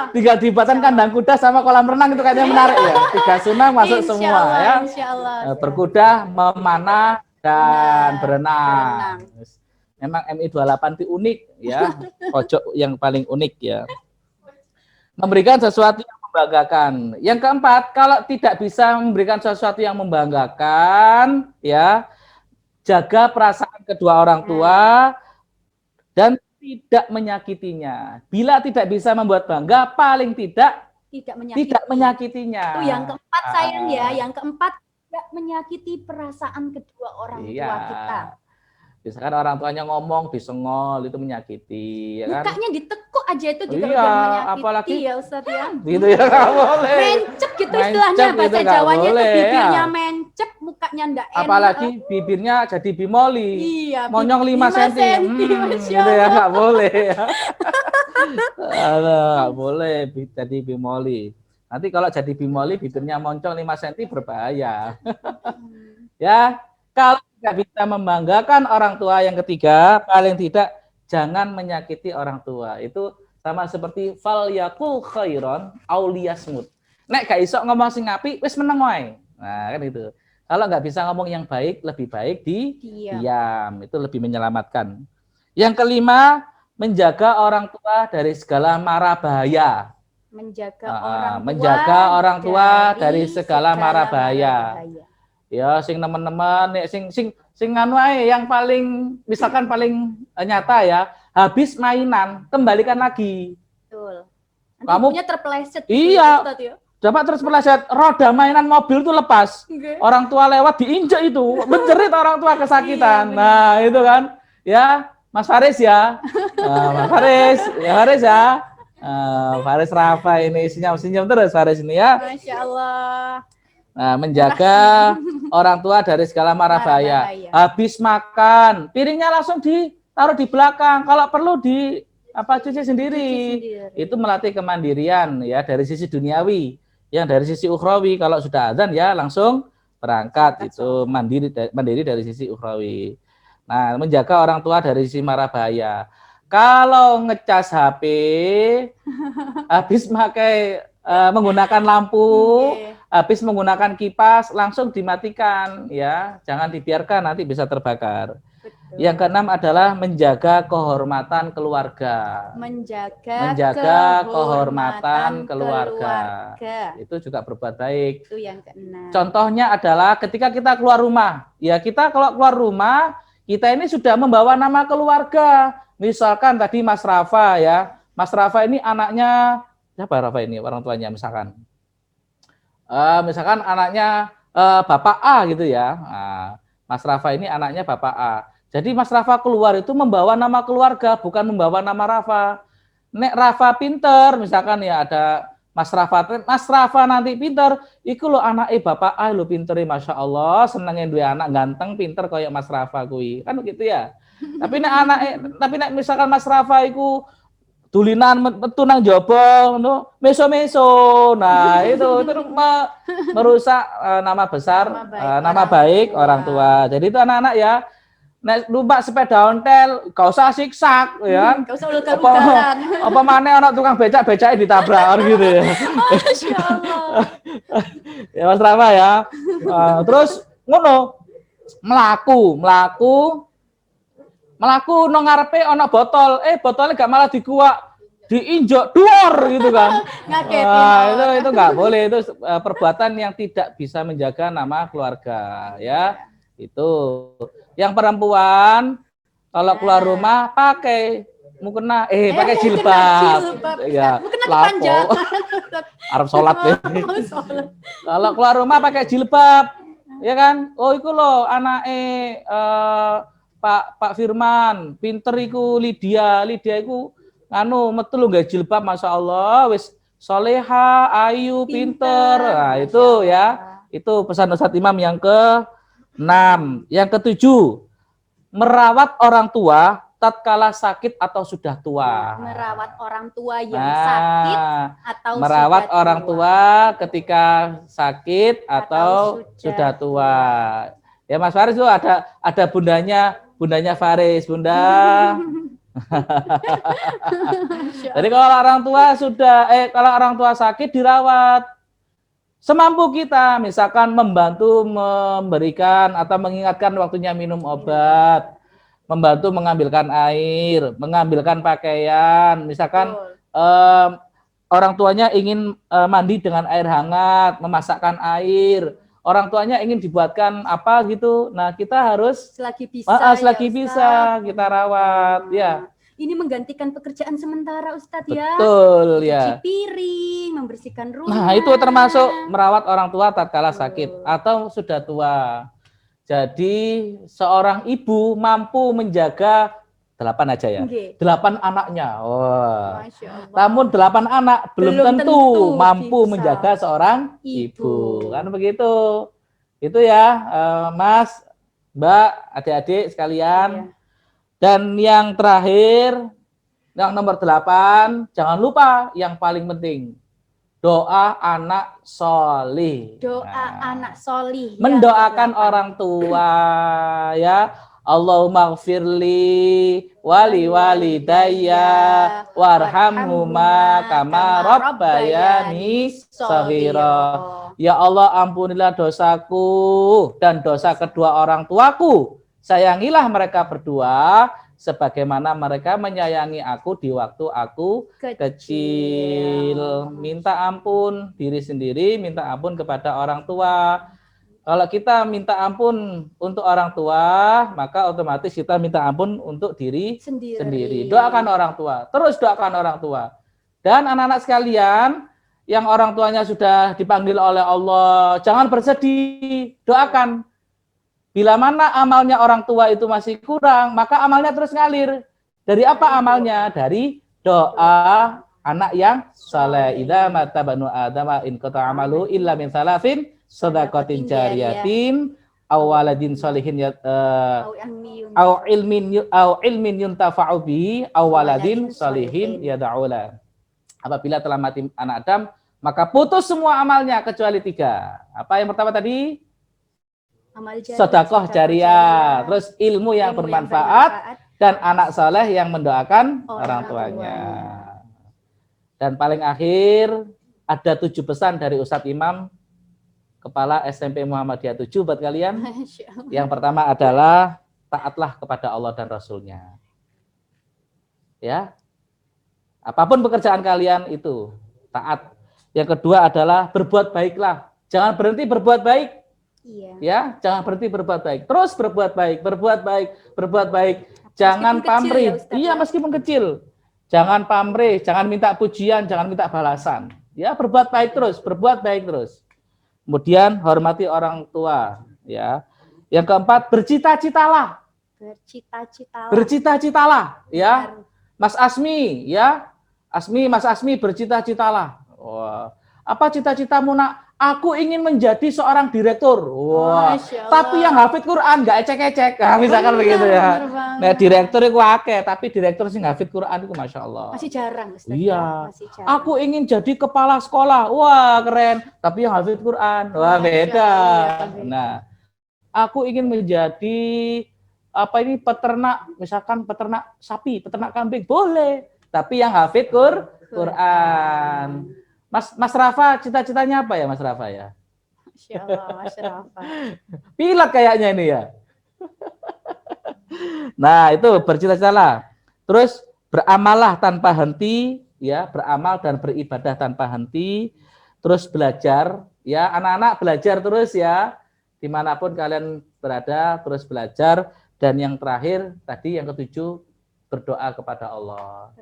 tinggal dibuatkan kandang kuda sama kolam renang itu kayaknya menarik ya. 3 sunang masuk Insya semua Allah, ya. Insya Allah. Berkuda, memanah dan Benar, berenang. Memang MI 28 itu unik ya. Pojok yang paling unik ya. Memberikan sesuatu yang membanggakan. Yang keempat, kalau tidak bisa memberikan sesuatu yang membanggakan, ya, jaga perasaan kedua orang tua dan tidak menyakitinya. Bila tidak bisa membuat bangga, paling tidak menyakitinya. Itu yang keempat sayang ya, yang keempat tidak menyakiti perasaan kedua orang tua kita. Misalkan orang tuanya ngomong disengol itu menyakiti, ya kan? Mukanya ditekuk aja itu juga Iya, udah menyakiti apalagi ya Ustaz ya. Gitu ya nggak boleh. Mencep gitu Mencep istilahnya gitu bahasa nggak Jawanya itu boleh, bibirnya ya. mencep, mukanya ndak enak. Apalagi bibirnya jadi bimoli. Iya, Monyong 5 cm. Masya Gitu ya Allah. nggak boleh ya. Nggak boleh jadi bimoli. Nanti kalau jadi bimoli bibirnya moncong 5 cm berbahaya. Ya, kalau tidak bisa membanggakan orang tua yang ketiga, paling tidak jangan menyakiti orang tua. Itu sama seperti fal yakul khairon auliyasmut. Nek gak iso ngomong sing apik wis meneng wae. Nah, kan itu. Kalau nggak bisa ngomong yang baik, lebih baik diam. Itu lebih menyelamatkan. Yang kelima, menjaga orang tua dari segala mara bahaya. Menjaga orang tua dari segala mara bahaya. Ya, sing teman-teman, sing anu ae yang paling misalkan paling nyata ya, habis mainan kembalikan lagi. Betul. Nanti Kamu punya terpeleset. Iya. Ustaz, ya. Dapat terus meleset, roda mainan mobil itu lepas. Okay. Orang tua lewat diinjek itu, menjerit orang tua kesakitan. Iya, nah, itu kan. Ya, Mas Faris ya. Mas Faris, ya. Faris Rafa ini senyum terus Faris ini ya. Masya Allah. Nah, menjaga orang tua dari segala mara bahaya. Habis makan, piringnya langsung ditaruh di belakang. Kalau perlu cuci sendiri. Itu melatih kemandirian ya dari sisi duniawi. Yang dari sisi ukhrawi, kalau sudah azan ya langsung berangkat. Itu mandiri dari sisi ukhrawi. Nah, menjaga orang tua dari sisi mara bahaya. Kalau ngecas HP, habis menggunakan lampu, habis menggunakan kipas, langsung dimatikan ya. Jangan dibiarkan nanti bisa terbakar. Betul. Yang keenam adalah menjaga kehormatan keluarga. Menjaga kehormatan keluarga. Itu juga berbuat baik. Itu yang keenam. Contohnya adalah ketika kita keluar rumah. Ya, kita kalau keluar rumah, kita ini sudah membawa nama keluarga. Misalkan tadi Mas Rafa ya. Mas Rafa ini anaknya siapa Rafa ini orang tuanya misalkan. Misalkan anaknya Bapak A gitu ya. Nah, Mas Rafa ini anaknya Bapak A. Jadi Mas Rafa keluar itu membawa nama keluarga, bukan membawa nama Rafa. Nek Rafa pinter, misalkan ya ada Mas Rafa nanti pinter, iku lo anake bapak lo pintere Masya Allah, senengin dua anak ganteng pinter kayak Mas Rafa kuwi. Kan begitu ya. Tapi nek misalkan Mas Rafa iku tulinan metu nang jaba ngono, meso-meso. Nah, itu merusak nama besar, nama baik orang tua. Jadi itu anak-anak ya, nek numpak sepeda ontel, gak usah siksak ya. Gak usah ugal-ugalan. Apa maneh ana tukang becak-becake ditabrak gitu ya. Masya Allah. Ya Mas Rafa ya. Terus ngono, melaku nang ngarepe ana botol, botolnya gak malah dikuak, diinjak duor gitu kan. Ngagetin. Itu nggak boleh, itu perbuatan yang tidak bisa menjaga nama keluarga ya. Itu yang perempuan kalau keluar rumah pakai mukena pakai jilbab ya, lapo arep salat ya. Kalau keluar rumah pakai jilbab ya kan, oh iku lho anake Pak Firman pinter iku, Lydia iku anu metu lho nggih jilbab Masya Allah, wis soleha, ayu, pinter. Nah itu ya, itu pesan Ustadz Imam yang ke-6. Yang ke-7, merawat orang tua tatkala sakit atau sudah tua. Merawat orang tua yang sakit atau merawat sudah orang tua ketika sakit atau sudah tua. Ya Mas Faris tuh ada bundanya Faris, Bunda. Jadi kalau orang tua sakit dirawat. Semampu kita, misalkan membantu memberikan atau mengingatkan waktunya minum obat, membantu mengambilkan air, mengambilkan pakaian, misalkan orang tuanya ingin mandi dengan air hangat, memasakkan air, orang tuanya ingin dibuatkan apa gitu, nah kita harus selagi bisa kita rawat ya. Ini menggantikan pekerjaan sementara Ustadz ya. Betul ya. Cuci piring, membersihkan rumah. Nah itu termasuk merawat orang tua tatkala sakit atau sudah tua. Jadi seorang ibu mampu menjaga 8 aja ya. 8 anaknya. Wah. Namun 8 anak belum tentu mampu menjaga seorang ibu. Kan begitu. Itu ya Mas, Mbak, adik-adik sekalian. Iya. Dan yang terakhir, yang nomor 8, jangan lupa yang paling penting, doa anak solih. Doa anak solih. Mendoakan orang tua ya. Allahumma gfirli wali walidayya warhamhuma kama rabbayani shaghira. Ya Allah, ampunilah dosaku dan dosa kedua orang tuaku. Sayangilah mereka berdua sebagaimana mereka menyayangi aku di waktu aku kecil. Minta ampun diri sendiri, minta ampun kepada orang tua. Kalau kita minta ampun untuk orang tua, maka otomatis kita minta ampun untuk diri sendiri. Doakan orang tua, terus doakan orang tua. Dan anak-anak sekalian, yang orang tuanya sudah dipanggil oleh Allah, jangan bersedih, doakan. Bila mana amalnya orang tua itu masih kurang, maka amalnya terus ngalir. Dari apa amalnya? Dari doa anak yang saleh. Idza mata banu adama in qata amalu illa min salafin shadaqatin jariyatin aw waladin shalihin aw ilmin yuntafa'u bihi aw waladin shalihin yad'ula. Apabila telah mati anak Adam, maka putus semua amalnya kecuali 3. Apa yang pertama tadi? Sedekah jariyah, terus ilmu yang bermanfaat dan anak saleh yang mendoakan orang tuanya. Dan paling akhir ada 7 pesan dari Ustadz Imam, Kepala SMP Muhammadiyah 7 buat kalian. Yang pertama adalah taatlah kepada Allah dan Rasulnya. Ya, apapun pekerjaan kalian itu taat. Yang kedua adalah berbuat baiklah, jangan berhenti berbuat baik. Iya. Ya, jangan berhenti berbuat baik. Terus berbuat baik. Jangan pamrih. Iya, meskipun kecil. Jangan pamrih, jangan minta pujian, jangan minta balasan. Ya, berbuat baik terus. Kemudian hormati orang tua, ya. Yang keempat, bercita-citalah. Bercita-citalah, ya. Mas Asmi, ya. Mas Asmi bercita-citalah. Wah. Apa cita-citamu, Nak? Aku ingin menjadi seorang direktur. Wah. Masya Allah. Tapi yang hafid Quran nggak ecek-ecek. Nah, misalkan begitu ya. Bener banget. Nah, direktur itu akeh, tapi direktur sing hafid Quran itu Masya Allah. Masih jarang, Ustaz. Iya. Masih jarang. Aku ingin jadi kepala sekolah. Wah, keren. Tapi yang hafid Quran. Wah, Masya beda. Allah, beda. Nah, aku ingin menjadi peternak, misalkan peternak sapi, peternak kambing, boleh. Tapi yang hafid Quran. Mas Rafa, cita-citanya apa ya, Mas Rafa ya? Masya Allah, Mas Rafa. Pilot kayaknya ini ya. Nah, itu bercita-citalah. Terus beramallah tanpa henti, ya, beramal dan beribadah tanpa henti. Terus belajar, ya, anak-anak belajar terus ya, dimanapun kalian berada, terus belajar. Dan yang terakhir tadi yang ketujuh, berdoa kepada Allah.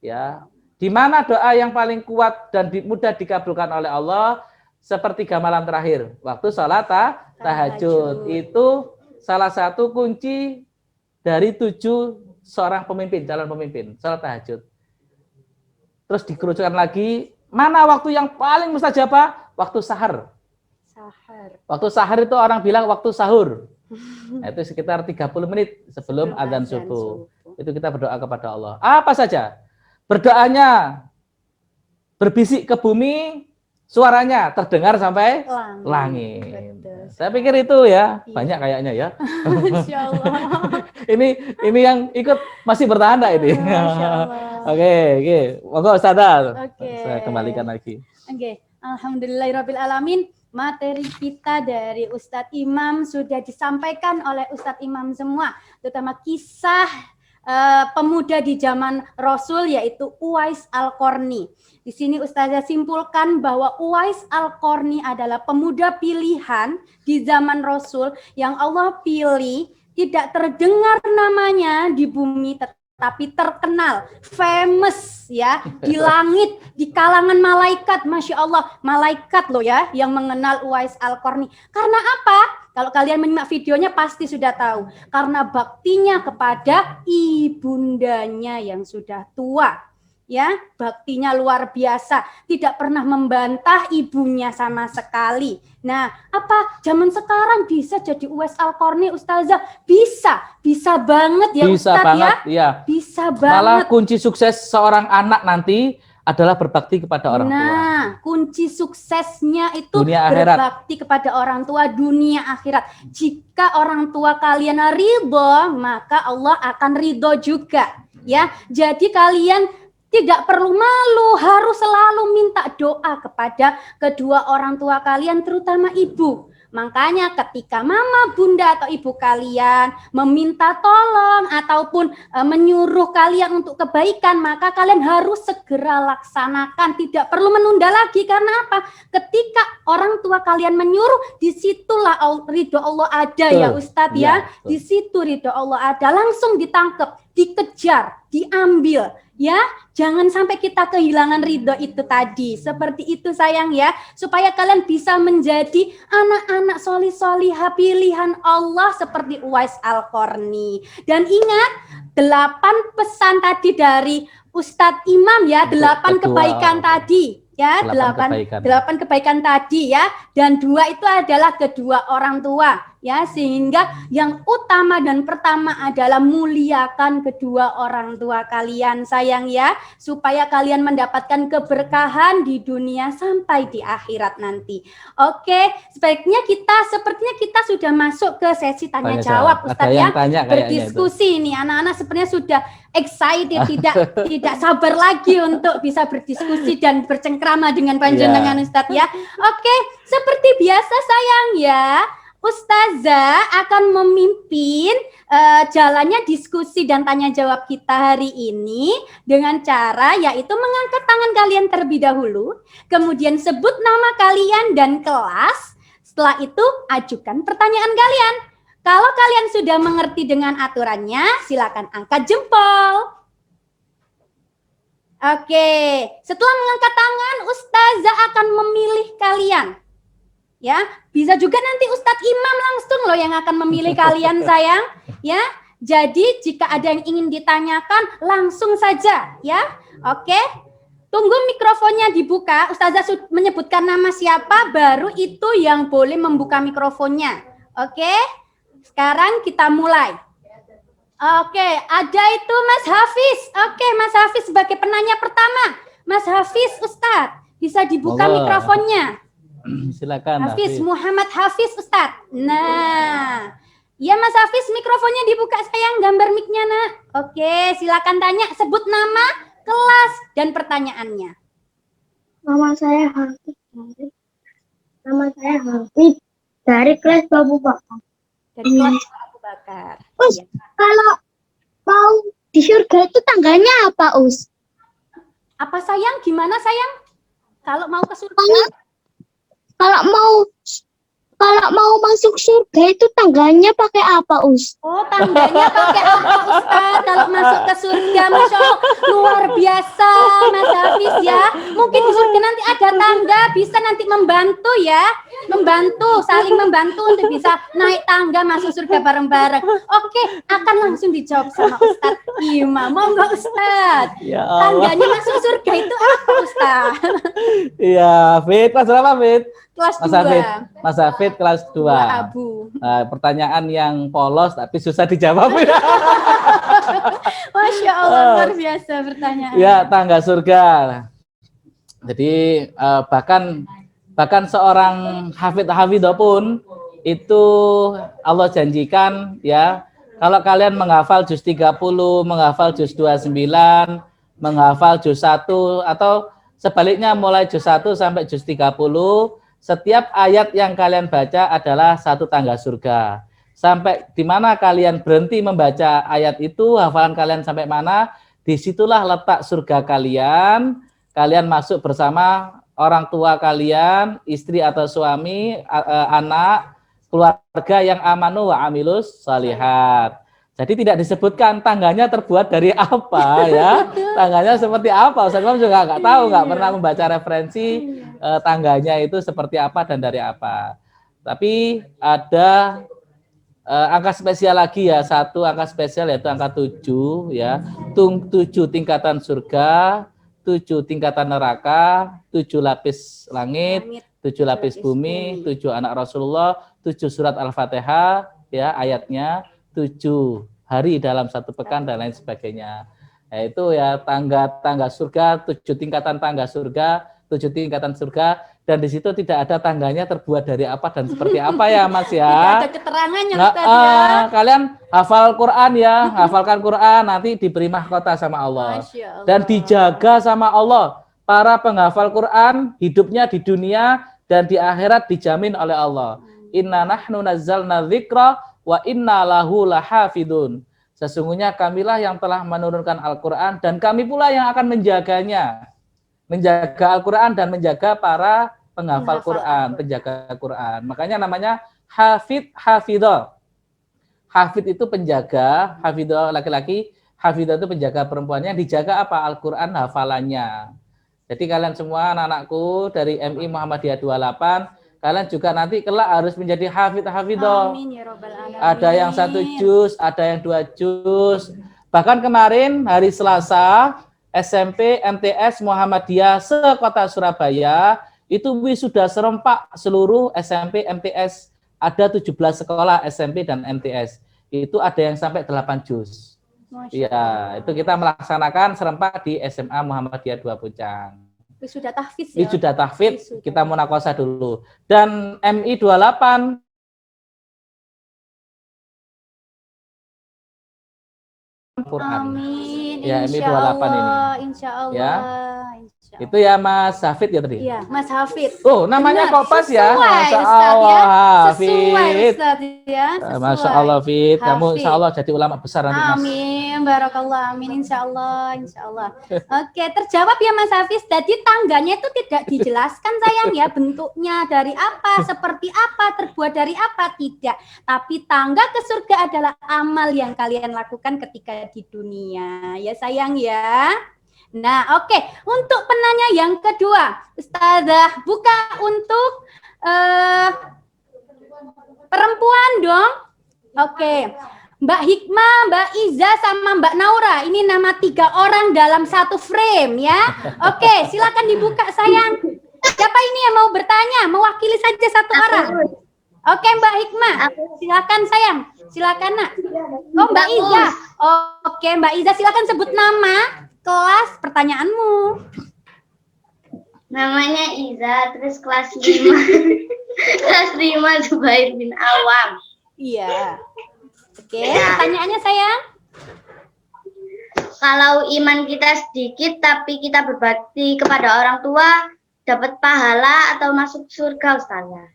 Ya, di mana doa yang paling kuat dan mudah dikabulkan oleh Allah? Sepertiga malam terakhir, waktu sholat tahajud. Itu salah satu kunci dari 7 seorang pemimpin, calon pemimpin, sholat tahajud. Terus dikerucutkan lagi, mana waktu yang paling mustajabah? Waktu sahar. Waktu sahar itu orang bilang waktu sahur. Nah, itu sekitar 30 menit sebelum azan subuh. Itu kita berdoa kepada Allah. Apa saja? Berdoanya berbisik ke bumi, suaranya terdengar sampai langit. Betul. Saya pikir itu ya, banyak kayaknya ya. Masya Allah. ini yang ikut masih bertahan enggak ini? Masya Allah. Oke. Monggo Ustazah. Oke. Saya kembalikan lagi. Oke. Alhamdulillahirabbil alamin. Materi kita dari Ustadz Imam sudah disampaikan oleh Ustadz Imam semua, terutama kisah pemuda di zaman Rasul yaitu Uwais Al-Qarni. Di sini Ustazah simpulkan bahwa Uwais Al-Qarni adalah pemuda pilihan di zaman Rasul yang Allah pilih, tidak terdengar namanya di bumi tapi terkenal, famous ya, di langit, di kalangan malaikat. Masya Allah, malaikat loh ya yang mengenal Uwais Al-Qarni. Karena apa? Kalau kalian menyimak videonya pasti sudah tahu. Karena baktinya kepada ibundanya yang sudah tua. Ya, baktinya luar biasa. Tidak pernah membantah ibunya sama sekali. Nah, apa zaman sekarang bisa jadi Uwais Al-Qarni, Ustazah? Bisa banget ya, bisa Ustaz banget, ya. Bisa banget. Malah kunci sukses seorang anak nanti adalah berbakti kepada orang tua. Nah, kunci suksesnya itu dunia akhirat. Berbakti kepada orang tua dunia akhirat. Jika orang tua kalian ridho, maka Allah akan ridho juga. Ya, jadi kalian tidak perlu malu, harus selalu minta doa kepada kedua orang tua kalian, terutama ibu. Makanya ketika mama, bunda atau ibu kalian meminta tolong ataupun menyuruh kalian untuk kebaikan, maka kalian harus segera laksanakan, tidak perlu menunda lagi. Karena apa? Ketika orang tua kalian menyuruh, disitulah ridho Allah ada. Betul. Ya Ustadz ya, di situ ridho Allah ada, langsung ditangkap, dikejar, diambil. Ya, jangan sampai kita kehilangan ridho itu tadi. Seperti itu sayang ya, supaya kalian bisa menjadi anak-anak solih-solihah pilihan Allah seperti Uwais Al-Qarni. Dan ingat, 8 pesan tadi dari Ustadz Imam ya, 8 kebaikan tadi. Ya, 8 kebaikan tadi ya, dan 2 itu adalah kedua orang tua ya, sehingga yang utama dan pertama adalah muliakan kedua orang tua kalian sayang ya, supaya kalian mendapatkan keberkahan di dunia sampai di akhirat nanti. Oke, sepertinya kita sudah masuk ke sesi tanya jawab Ustadz ya, berdiskusi ini anak-anak sepertinya sudah excited, tidak sabar lagi untuk bisa berdiskusi dan bercengkrama dengan panjenengan Ustadz ya. Oke, seperti biasa sayang ya, Ustazah akan memimpin jalannya diskusi dan tanya jawab kita hari ini dengan cara yaitu mengangkat tangan kalian terlebih dahulu, kemudian sebut nama kalian dan kelas, setelah itu ajukan pertanyaan kalian. Kalau kalian sudah mengerti dengan aturannya, silakan angkat jempol. Oke, setelah mengangkat tangan, Ustazah akan memilih kalian. Ya, bisa juga nanti Ustadz Imam langsung loh yang akan memilih kalian sayang. Ya, jadi jika ada yang ingin ditanyakan langsung saja. Ya, oke. Tunggu mikrofonnya dibuka. Ustazah menyebutkan nama siapa, baru itu yang boleh membuka mikrofonnya. Oke? Sekarang kita mulai. Oke, ada itu Mas Hafiz. Oke, Mas Hafiz sebagai penanya pertama. Mas Hafiz, Ustadz, bisa dibuka mikrofonnya. Silakan Hafiz, Muhammad Hafiz, Ustadz. Nah, ya Mas Hafiz, mikrofonnya dibuka sayang, gambar mic-nya nak. Oke, silakan tanya, sebut nama, kelas, dan pertanyaannya. Nama saya Hafiz. Nama saya Hafiz dari kelas Babu Bakar. Dari kelas Abu Bakar. Us, Ya. kalau mau di surga itu tangganya apa, Us? Apa sayang? Gimana sayang? Kalau mau ke surga? Kalau mau masuk surga itu tangganya pakai apa, Us? Oh, tangganya pakai apa Ustaz? Kalau masuk ke surga, Masya Allah, luar biasa Mas Hafiz ya. Mungkin di surga nanti ada tangga, bisa nanti membantu ya. Saling membantu untuk bisa naik tangga masuk surga bareng-bareng. Oke, akan langsung dijawab sama Ustaz Imam. Monggo Ustaz. Ya Allah. Tangganya masuk surga itu apa Ustaz? Iya, Fit, kelas berapa, Fit? Kelas Mas Hafid, 2. Mas Hafid kelas 2. Abu. Nah, pertanyaan yang polos tapi susah dijawab. Masya Allah, luar biasa pertanyaan. Ya, tangga surga. Jadi bahkan seorang hafidh pun itu Allah janjikan ya, kalau kalian menghafal juz 30, menghafal juz 29, menghafal juz 1 atau sebaliknya mulai juz 1 sampai juz 30, setiap ayat yang kalian baca adalah satu tangga surga. Sampai di mana kalian berhenti membaca ayat itu, hafalan kalian sampai mana, disitulah letak surga kalian. Kalian masuk bersama orang tua kalian, istri atau suami, anak, keluarga yang amanu wa amilus salihat. Jadi tidak disebutkan tangganya terbuat dari apa ya, tangganya seperti apa. Ustaz Imam juga nggak tahu, nggak pernah membaca referensi tangganya itu seperti apa dan dari apa. Tapi ada angka spesial lagi ya, satu angka spesial yaitu angka 7 ya, 7 tingkatan surga, 7 tingkatan neraka, 7 lapis langit, 7 lapis bumi, 7 anak Rasulullah, 7 surat Al-Fatihah ya ayatnya, 7 hari dalam satu pekan dan lain sebagainya. Yaitu ya tangga surga, 7 tingkatan tangga surga, 7 tingkatan surga, dan di situ tidak ada tangganya terbuat dari apa dan seperti apa ya Mas ya. Tidak ada keterangannya Ustaz ya. Kalian hafal Quran ya, hafalkan Quran, nanti diberi mahkota sama Allah. Masya Allah. Dan dijaga sama Allah. Para penghafal Quran hidupnya di dunia dan di akhirat dijamin oleh Allah. Inna nahnu nazzalna dzikra wa inna lahu lahafidun. Sesungguhnya kamilah yang telah menurunkan Al-Quran dan kami pula yang akan menjaganya. Menjaga Al-Quran dan menjaga para penghafal Quran, penjaga Quran. Makanya namanya hafid, hafidhah. Hafid itu penjaga, hafidhah laki-laki, hafidhah itu penjaga perempuannya, dijaga apa? Al-Quran hafalannya. Jadi kalian semua anak-anakku dari MI Muhammadiyah 28, kalian juga nanti kelak harus menjadi hafid, hafidhah. Amin ya Rabbal Alamin. Ada yang 1 juz, ada yang 2 juz. Bahkan kemarin hari Selasa, SMP MTS Muhammadiyah sekota Surabaya itu wisuda serempak seluruh SMP MTS. Ada 17 sekolah SMP dan MTS. Itu ada yang sampai 8 juz. Iya, itu kita melaksanakan serempak di SMA Muhammadiyah 2 Puncang. Wisuda tahfiz ya. Wisuda tahfiz, kita munakosa dulu. Dan MI 28 Quran. Amin. Ya, MI 28 Insya Allah, ini. Insya Allah. Ya. Insya Itu ya Mas Hafid ya tadi? Iya, Mas Hafid. Oh, namanya Benar, kok pas ya? sesuai, Masya Ustaz, ya. Allah, Sesuai Hafid. Ustaz ya. Sesuai. Masya Allah, Fit. Kamu Hafid. insya Allah jadi ulama besar nanti, Mas. Amin, barakallah, amin, insya Allah, insya Allah. Oke, terjawab ya Mas Hafiz. Jadi tangganya itu tidak dijelaskan sayang ya, bentuknya dari apa, seperti apa, terbuat dari apa, tidak. Tapi tangga ke surga adalah amal yang kalian lakukan ketika di dunia, ya sayang ya. Nah, oke. Untuk penanya yang kedua, Ustazah buka untuk perempuan dong. Oke. Mbak Hikmah, Mbak Iza, sama Mbak Naura. Ini nama 3 orang dalam satu frame ya. Oke, silakan dibuka sayang. Siapa ini yang mau bertanya? Mewakili saja satu orang. Oke Mbak Hikmah, silakan sayang. Silakan nak. Oh Mbak Iza. Oke Mbak Iza, silakan sebut nama, kelas, pertanyaanmu. Namanya Iza, terus kelas 5. Kelas 5 Zubair bin Awam. Iya. Oke, pertanyaannya sayang. Kalau iman kita sedikit tapi kita berbakti kepada orang tua, dapat pahala atau masuk surga Ustazah?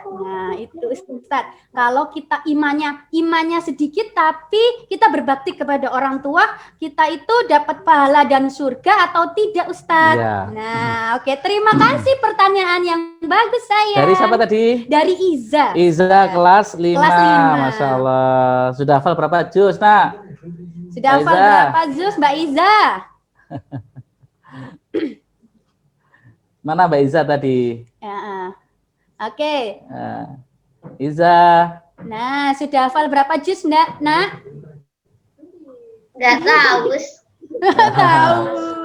Nah, itu Ustaz. Kalau kita imannya sedikit tapi kita berbakti kepada orang tua, kita itu dapat pahala dan surga atau tidak Ustaz? Iya. Nah, oke, terima kasih pertanyaan yang bagus saya. Dari siapa tadi? Dari Iza. Iza kelas 5. Kelas 5. Masya Allah. Sudah hafal berapa juz, nak? Sudah hafal Iza. berapa juz Mbak Iza? Mana Mbak Iza tadi? Ya, oke. Iza. Nah, sudah hafal berapa juz Nak? Nggak tahu. Tahu.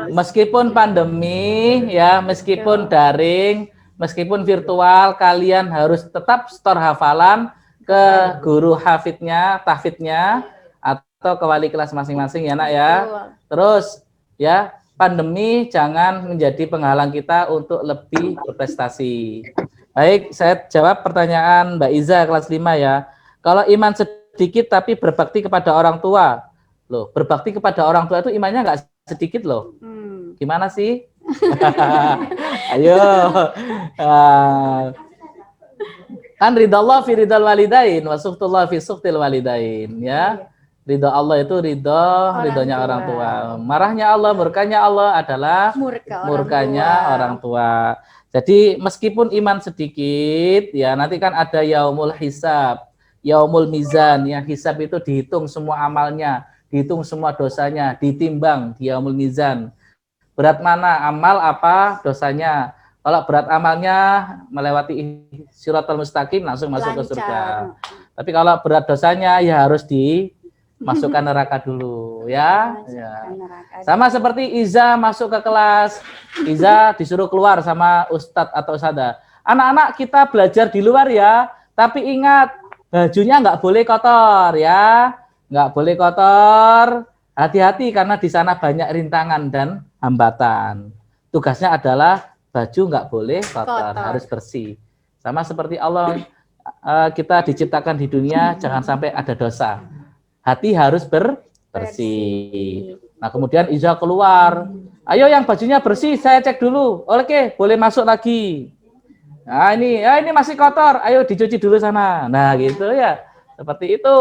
Meskipun pandemi ya, meskipun daring, meskipun virtual, kalian harus tetap setor hafalan ke guru hafidnya, tahfidnya, atau ke wali kelas masing-masing ya nak ya. Terus ya, pandemi jangan menjadi penghalang kita untuk lebih berprestasi. Baik, saya jawab pertanyaan Mbak Iza kelas 5 ya. Kalau iman sedikit tapi berbakti kepada orang tua. Loh, berbakti kepada orang tua itu imannya nggak sedikit loh. Gimana sih? Ayo. Kan ridha Allah fi ridhal walidain wa sukhtullah fi sukhtil walidain ya. Ridha Allah itu ridhonya orang tua. Marahnya Allah, murkanya Allah adalah murkanya orang tua. Jadi meskipun iman sedikit ya, nanti kan ada yaumul hisab, yaumul mizan, yang hisab itu dihitung semua amalnya, dihitung semua dosanya, ditimbang di yaumul mizan. Berat mana amal, apa dosanya. Kalau berat amalnya melewati siratal mustaqim langsung masuk ke surga. Tapi kalau berat dosanya ya harus dimasukkan neraka dulu ya. Sama seperti Iza masuk ke kelas, Iza disuruh keluar sama Ustadz atau Ustadzah. Anak-anak kita belajar di luar ya, tapi ingat bajunya nggak boleh kotor ya, nggak boleh kotor. Hati-hati karena di sana banyak rintangan dan hambatan. Tugasnya adalah baju nggak boleh kotor, harus bersih. Sama seperti Allah, kita diciptakan di dunia jangan sampai ada dosa. Hati harus bersih. Nah kemudian Iza keluar, ayo yang bajunya bersih saya cek dulu. Oke, boleh masuk lagi. Nah ini masih kotor, ayo dicuci dulu sana. Nah gitu ya, seperti itu.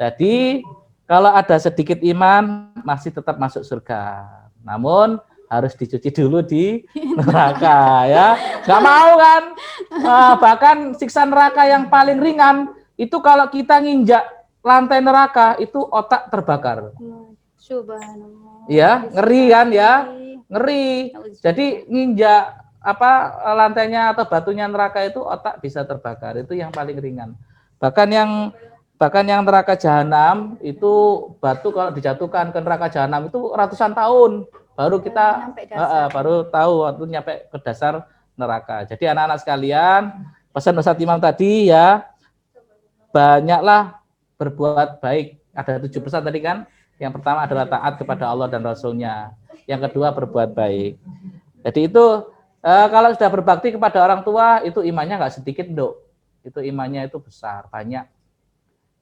Jadi kalau ada sedikit iman masih tetap masuk surga. Namun harus dicuci dulu di neraka ya. Nggak mau kan? Bahkan siksa neraka yang paling ringan itu kalau kita nginjak lantai neraka itu otak terbakar. Subhanallah. Ya, ngeri kan ya? Ngeri. Jadi nginjak lantainya atau batunya neraka itu otak bisa terbakar. Itu yang paling ringan. Bahkan yang neraka jahanam itu batu kalau dijatuhkan ke neraka jahanam itu ratusan tahun baru kita baru tahu waktu nyampe ke dasar neraka. Jadi anak-anak sekalian, pesan Ustadz Imam tadi ya, banyaklah berbuat baik. Ada 7 pesan tadi kan. Yang pertama adalah taat kepada Allah dan Rasulnya. Yang kedua berbuat baik. Jadi itu kalau sudah berbakti kepada orang tua itu imannya nggak sedikit dok. Itu imannya itu besar, banyak.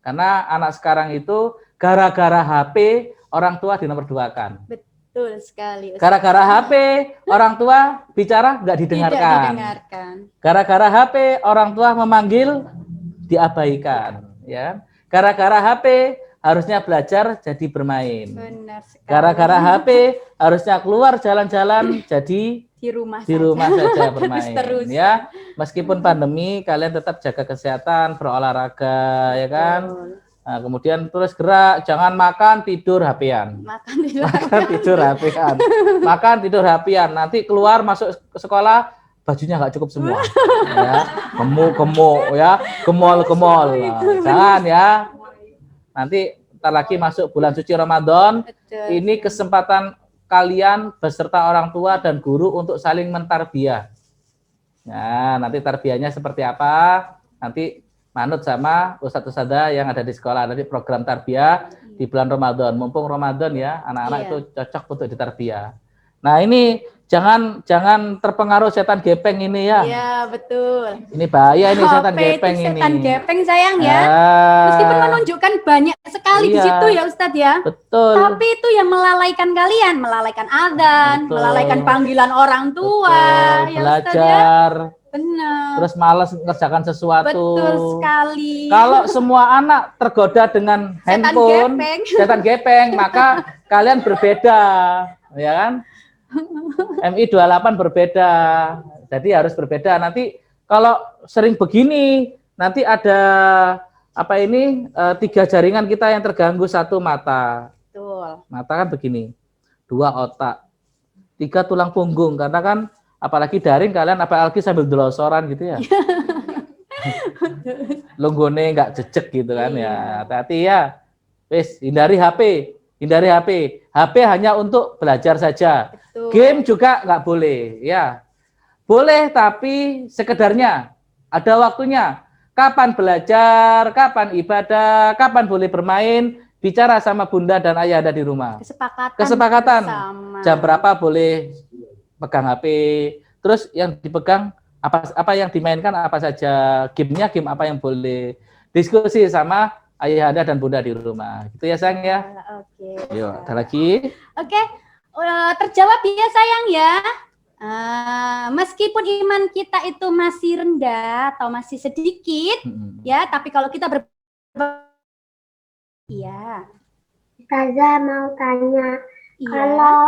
Karena anak sekarang itu gara-gara HP orang tua dinomorduakan. Betul sekali. Gara-gara HP orang tua bicara nggak didengarkan. Gara-gara HP orang tua memanggil diabaikan. Ya. Gara-gara HP harusnya belajar jadi bermain. Gara-gara HP harusnya keluar jalan-jalan jadi di rumah saja bermain. Ya, meskipun pandemi kalian tetap jaga kesehatan, berolahraga ya kan. Nah, kemudian terus gerak, jangan makan tidur HP-an. Makan tidur HP-an. Makan tidur HP-an. Nanti keluar masuk ke sekolah bajunya nggak cukup semua. Ya, gemuk ya, gemol. Nah, jangan ya. Nanti ntar lagi masuk bulan suci Ramadan. Betul. Ini kesempatan kalian beserta orang tua dan guru untuk saling mentarbiyah. Nah, nanti tarbiyahnya seperti apa? Nanti manut sama ustadz-ustadzah yang ada di sekolah. Nanti program tarbiyah di bulan Ramadan. Mumpung Ramadan ya, anak-anak Iya. itu cocok untuk ditarbiyah. Nah, ini jangan terpengaruh setan gepeng ini ya. Iya, betul. Ini bahaya ini setan HP itu gepeng ini. setan gepeng sayang ya. Ah, Meskipun menunjukkan banyak sekali di Iya. situ ya Ustadz ya. betul. Tapi itu yang melalaikan kalian, melalaikan adzan, Betul. melalaikan panggilan orang tua, Betul, ya Ustadz ya. belajar, Benar. terus malas mengerjakan sesuatu. Betul sekali. Kalau semua anak tergoda dengan Setan handphone, gepeng. setan gepeng, maka kalian berbeda, ya kan? MI 28 berbeda, jadi harus berbeda. Nanti kalau sering begini, nanti ada apa ini 3 jaringan kita yang terganggu, 1 mata, Betul. mata kan begini, 2 otak, 3 tulang punggung, karena kan apalagi daring kalian apalagi sambil delosoran gitu ya. Lunggone nggak jejek gitu kan ya. Hati-hati ya. Wis, hindari HP. Hindari HP. HP hanya untuk belajar saja. Betul. Game juga nggak boleh, ya. Boleh tapi sekedarnya. Ada waktunya. Kapan belajar, kapan ibadah, kapan boleh bermain, bicara sama bunda dan ayah ada di rumah. Kesepakatan. bersama. Jam berapa boleh pegang HP. Terus yang dipegang apa yang dimainkan apa saja, gamenya game apa yang boleh, diskusi sama ayah anda dan bunda di rumah, gitu ya sayang ya. Oke. Yuk, ada lagi. Oke, terjawab ya sayang ya. Meskipun iman kita itu masih rendah atau masih sedikit, ya, tapi kalau kita iya. Ustazah mau tanya, Iya. kalau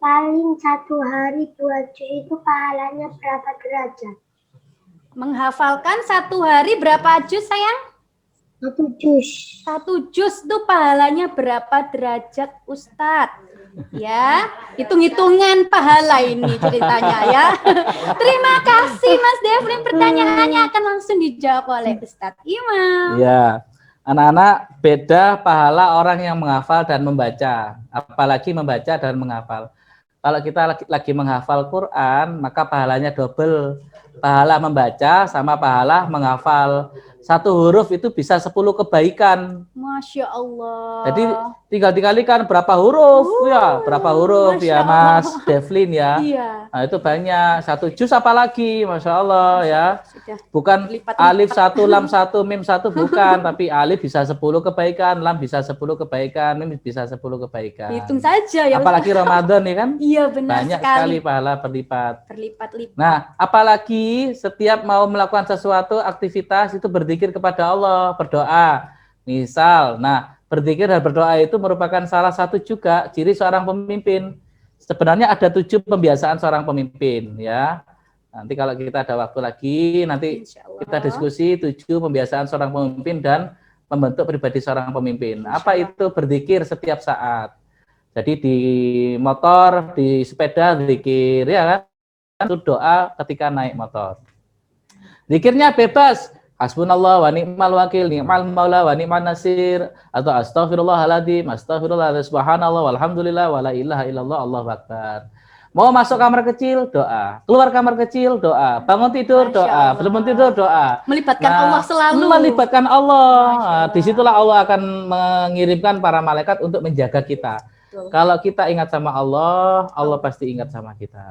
paling 1 hari 2 juz itu pahalanya berapa derajat? Menghafalkan 1 hari berapa juz sayang? 1 juz. 1 juz tuh pahalanya berapa derajat Ustadz? Ya, hitung-hitungan pahala ini ceritanya ya. Terima kasih Mas Devlin, pertanyaannya akan langsung dijawab oleh Ustadz Imam. Ya, anak-anak, beda pahala orang yang menghafal dan membaca, apalagi membaca dan menghafal. Kalau kita lagi menghafal Quran, maka pahalanya double. Pahala membaca sama pahala menghafal. 1 huruf itu bisa 10 kebaikan. Masya Allah. Jadi tinggal dikalikan berapa huruf ya, berapa huruf ya Mas Devlin ya. Iya. Nah itu banyak, 1 juz apalagi, Masya Allah ya. Sudah. Bukan Lipat-lipat. alif 1, lam 1, mim 1, bukan. Tapi alif bisa 10 kebaikan, lam bisa 10 kebaikan, mim bisa 10 kebaikan. Hitung saja ya. Apalagi Ramadan ya kan. Iya benar Banyak sekali. sekali pahala berlipat. Berlipat-lipat. Nah, apalagi setiap mau melakukan sesuatu aktivitas itu berzikir kepada Allah, berdoa. Misal, nah, berzikir dan berdoa itu merupakan salah satu juga ciri seorang pemimpin. Sebenarnya ada 7 pembiasaan seorang pemimpin ya. Nanti kalau kita ada waktu lagi, nanti kita diskusi 7 pembiasaan seorang pemimpin dan membentuk pribadi seorang pemimpin. Apa itu berzikir setiap saat? Jadi di motor, di sepeda zikir ya kan? Itu doa ketika naik motor. Zikirnya bebas. Hasbunallah wa ni'mal wakil, ni'mal maula wa ni'man nasir, atau astaghfirullahaladzim, astaghfirullah, subhanallah, walhamdulillah, wa la ilaha illallah, Allahu akbar. Mau masuk kamar kecil, doa. Keluar kamar kecil, doa. Bangun tidur, doa. Belum tidur, doa. Melibatkan Allah selalu. Melibatkan Allah. Nah, disitulah Allah akan mengirimkan para malaikat untuk menjaga kita. Kalau kita ingat sama Allah, Allah pasti ingat sama kita.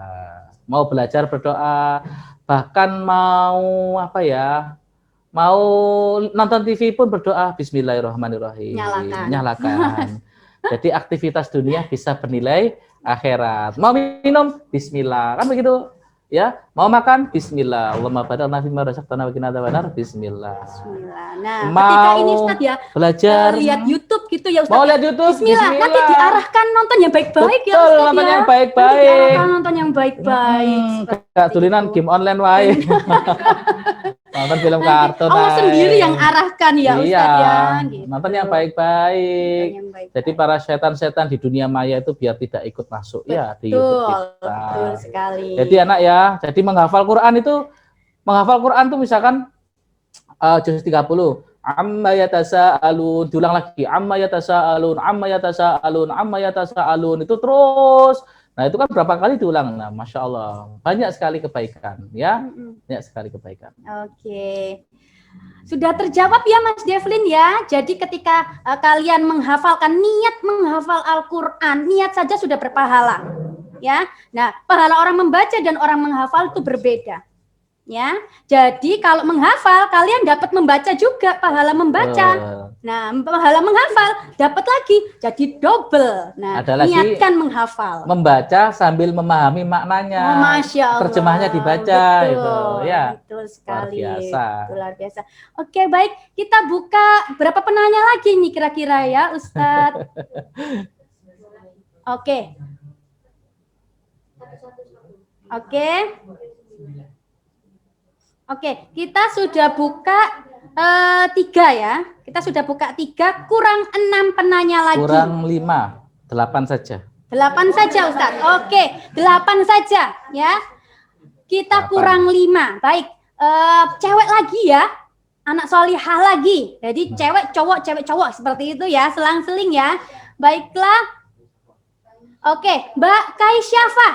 Mau belajar berdoa, bahkan mau apa ya? Mau nonton TV pun berdoa bismillahirrahmanirrahim. Nyalakan. Jadi aktivitas dunia bisa bernilai akhirat. Mau minum bismillah. Kan begitu? Ya, mau makan bismillah. Allahumma barik lana fima razaqtana wa qina adzabannar bismillah. Nah, mau ketika ini Ustaz ya belajar lihat YouTube gitu ya Ustaz. Mau lihat YouTube bismillah. Nanti diarahkan nonton yang baik-baik ya Betul, Ustaz nonton ya. yang baik-baik. Diarahkan nonton yang baik-baik. Gak tulinan game online wae. Nonton film kartun. Allah sendiri yang arahkan ya Ustaz ya. Gitu. Nonton yang baik-baik. Jadi para setan-setan di dunia maya itu biar tidak ikut masuk ya di YouTube kita. Betul sekali. Jadi anak ya, jadi menghafal Quran itu misalkan juz 30. Amma yatasaalun, diulang lagi. Amma yatasaalun, amma yatasaalun, amma yatasaalun. Itu terus. Nah, itu kan berapa kali diulang. Nah, Masya Allah. Banyak sekali kebaikan. Ya, banyak sekali kebaikan. Oke. Sudah terjawab ya Mas Devlin ya. Jadi ketika kalian menghafalkan, niat menghafal Al-Quran, niat saja sudah berpahala. Ya. Nah, pahala orang membaca dan orang menghafal itu berbeda. Ya. Jadi kalau menghafal kalian dapat membaca juga, pahala membaca. Nah, pahala menghafal dapat lagi, jadi double. Nah, ada lagi niatkan menghafal. Membaca sambil memahami maknanya. Oh, Masya Allah. Terjemahnya dibaca. Betul, gitu. Ya. Betul sekali. Luar biasa. Luar biasa. Oke, baik. Kita buka berapa penanya lagi nih kira-kira ya, Ustadz? Oke. Oke. Oke, kita sudah buka 3 ya. Kita sudah buka 3, kurang 6 penanya lagi. Kurang 5, 8 saja. 8 saja Ustadz. Oke, 8 saja ya. Kita 8. kurang 5. Baik, cewek lagi ya. Anak solihah lagi. Jadi cewek cowok seperti itu ya, selang-seling ya. Baiklah. Oke, Mbak Kaisyafa.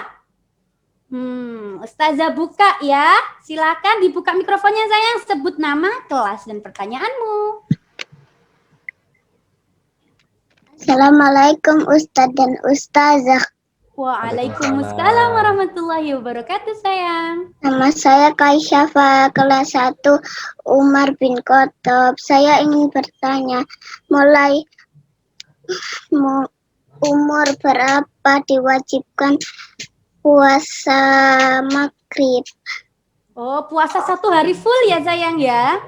Ustazah buka ya. Silakan dibuka mikrofonnya sayang. Sebut nama, kelas dan pertanyaanmu. Assalamualaikum Ustadz dan Ustazah. Waalaikumsalam warahmatullahi wabarakatuh sayang. Nama saya Kaisyafa, kelas 1 Umar bin Khattab. Saya ingin bertanya, mulai umur berapa diwajibkan puasa maghrib? Oh, puasa 1 hari full ya sayang ya?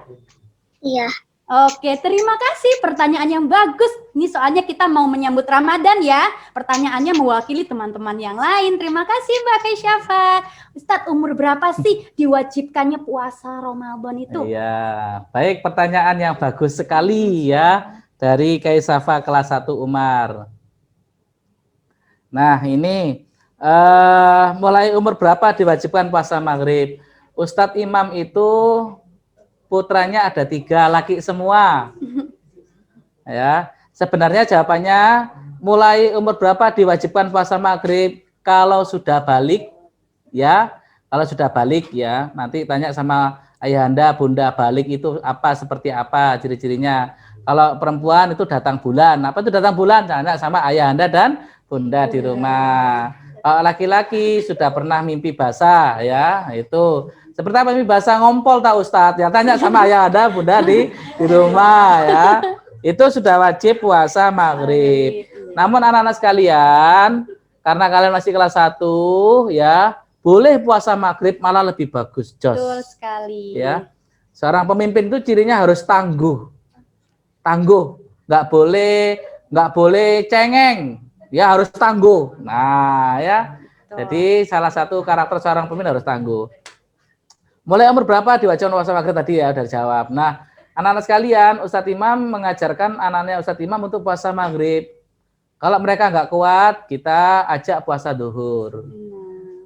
Iya. Oke, terima kasih. Pertanyaan yang bagus. Ini soalnya kita mau menyambut Ramadan ya. Pertanyaannya mewakili teman-teman yang lain. Terima kasih Mbak Kaisyafa. Ustadz, umur berapa sih diwajibkannya puasa Ramadan itu? Iya, baik, pertanyaan yang bagus sekali ya dari Kaisyafa kelas 1 Umar. Nah, ini mulai umur berapa diwajibkan puasa maghrib? Ustadz Imam itu putranya ada 3, laki semua. Ya, sebenarnya jawabannya mulai umur berapa diwajibkan puasa maghrib? Kalau sudah balik, ya. Kalau sudah balik ya, nanti tanya sama ayahanda, bunda, balik itu apa, seperti apa ciri-cirinya. Kalau perempuan itu datang bulan. Apa itu datang bulan? Tanya sama ayahanda dan bunda di rumah. Laki-laki sudah pernah mimpi basah ya, itu seperti apa mimpi basah? Ngompol tak Ustadz? Ya tanya sama ayah ada bunda di rumah ya. Itu sudah wajib puasa maghrib. Namun anak-anak sekalian, karena kalian masih kelas 1 ya, boleh puasa maghrib malah lebih bagus, Jos. Betul sekali. Ya. Seorang pemimpin itu cirinya harus tangguh. Tangguh, nggak boleh cengeng. Ya harus tangguh. Nah ya, jadi salah satu karakter seorang pemimpin harus tangguh. Mulai umur berapa diwajibkan puasa maghrib tadi ya udah dijawab. Nah anak-anak sekalian, Ustadz Imam mengajarkan anak-anaknya Ustadz Imam untuk puasa maghrib. Kalau mereka nggak kuat, kita ajak puasa duhur,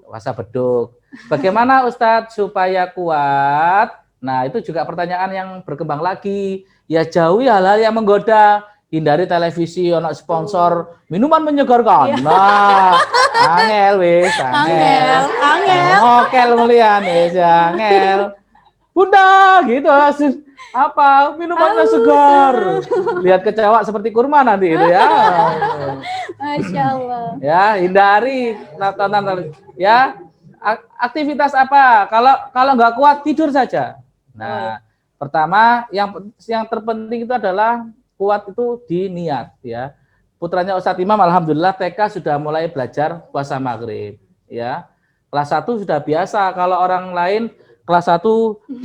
puasa beduk. Bagaimana Ustadz supaya kuat? Nah itu juga pertanyaan yang berkembang lagi. Ya jauhi hal-hal yang menggoda. Hindari televisi, anak sponsor, minuman menyegarkan. Nah, angel wis, angel. Okel mulian wis, angel. Bunda, gitu apa? Minumannya segar. Lihat kecewa seperti kurma nanti itu ya. Masya Allah. Ya, hindari tonton ya. Aktivitas apa? Kalau nggak kuat tidur saja. Nah, pertama yang terpenting itu adalah kuat itu di niat ya. Putranya Ustadz Imam alhamdulillah TK sudah mulai belajar puasa maghrib ya. Kelas 1 sudah biasa, kalau orang lain kelas 1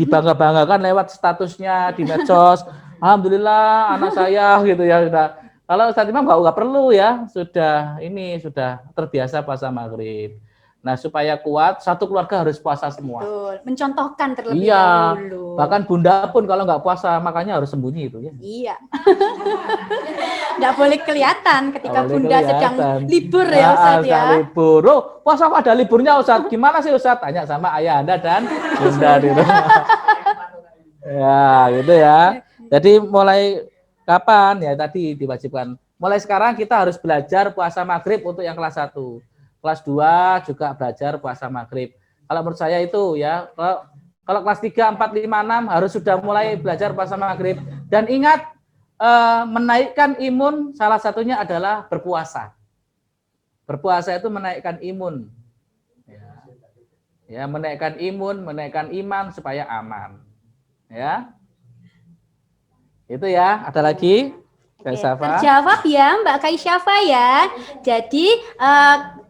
dibangga-banggakan lewat statusnya di medsos. Alhamdulillah anak saya gitu ya. Kalau Ustadz Imam nggak perlu ya, sudah terbiasa puasa maghrib. Nah supaya kuat, satu keluarga harus puasa semua. Betul. Mencontohkan terlebih dahulu. Bahkan bunda pun kalau nggak puasa makanya harus sembunyi itu ya. Iya. Nggak boleh kelihatan ketika bunda sedang libur ya Ustadz ya. Libur. Oh, puasa ada liburnya Ustadz. Gimana sih Ustadz? Tanya sama ayah Anda dan bunda di rumah. Ya gitu ya. Jadi mulai kapan ya tadi diwajibkan. Mulai sekarang kita harus belajar puasa maghrib untuk yang kelas 1. Kelas 2 juga belajar puasa maghrib. Kalau menurut saya itu ya, kalau kelas 3, 4, 5, 6 harus sudah mulai belajar puasa maghrib. Dan ingat, menaikkan imun salah satunya adalah berpuasa. Berpuasa itu menaikkan imun. Ya, menaikkan imun, menaikkan iman supaya aman. Ya. Itu ya, ada lagi? Oke, terjawab ya Mbak Kaisyafa ya. Jadi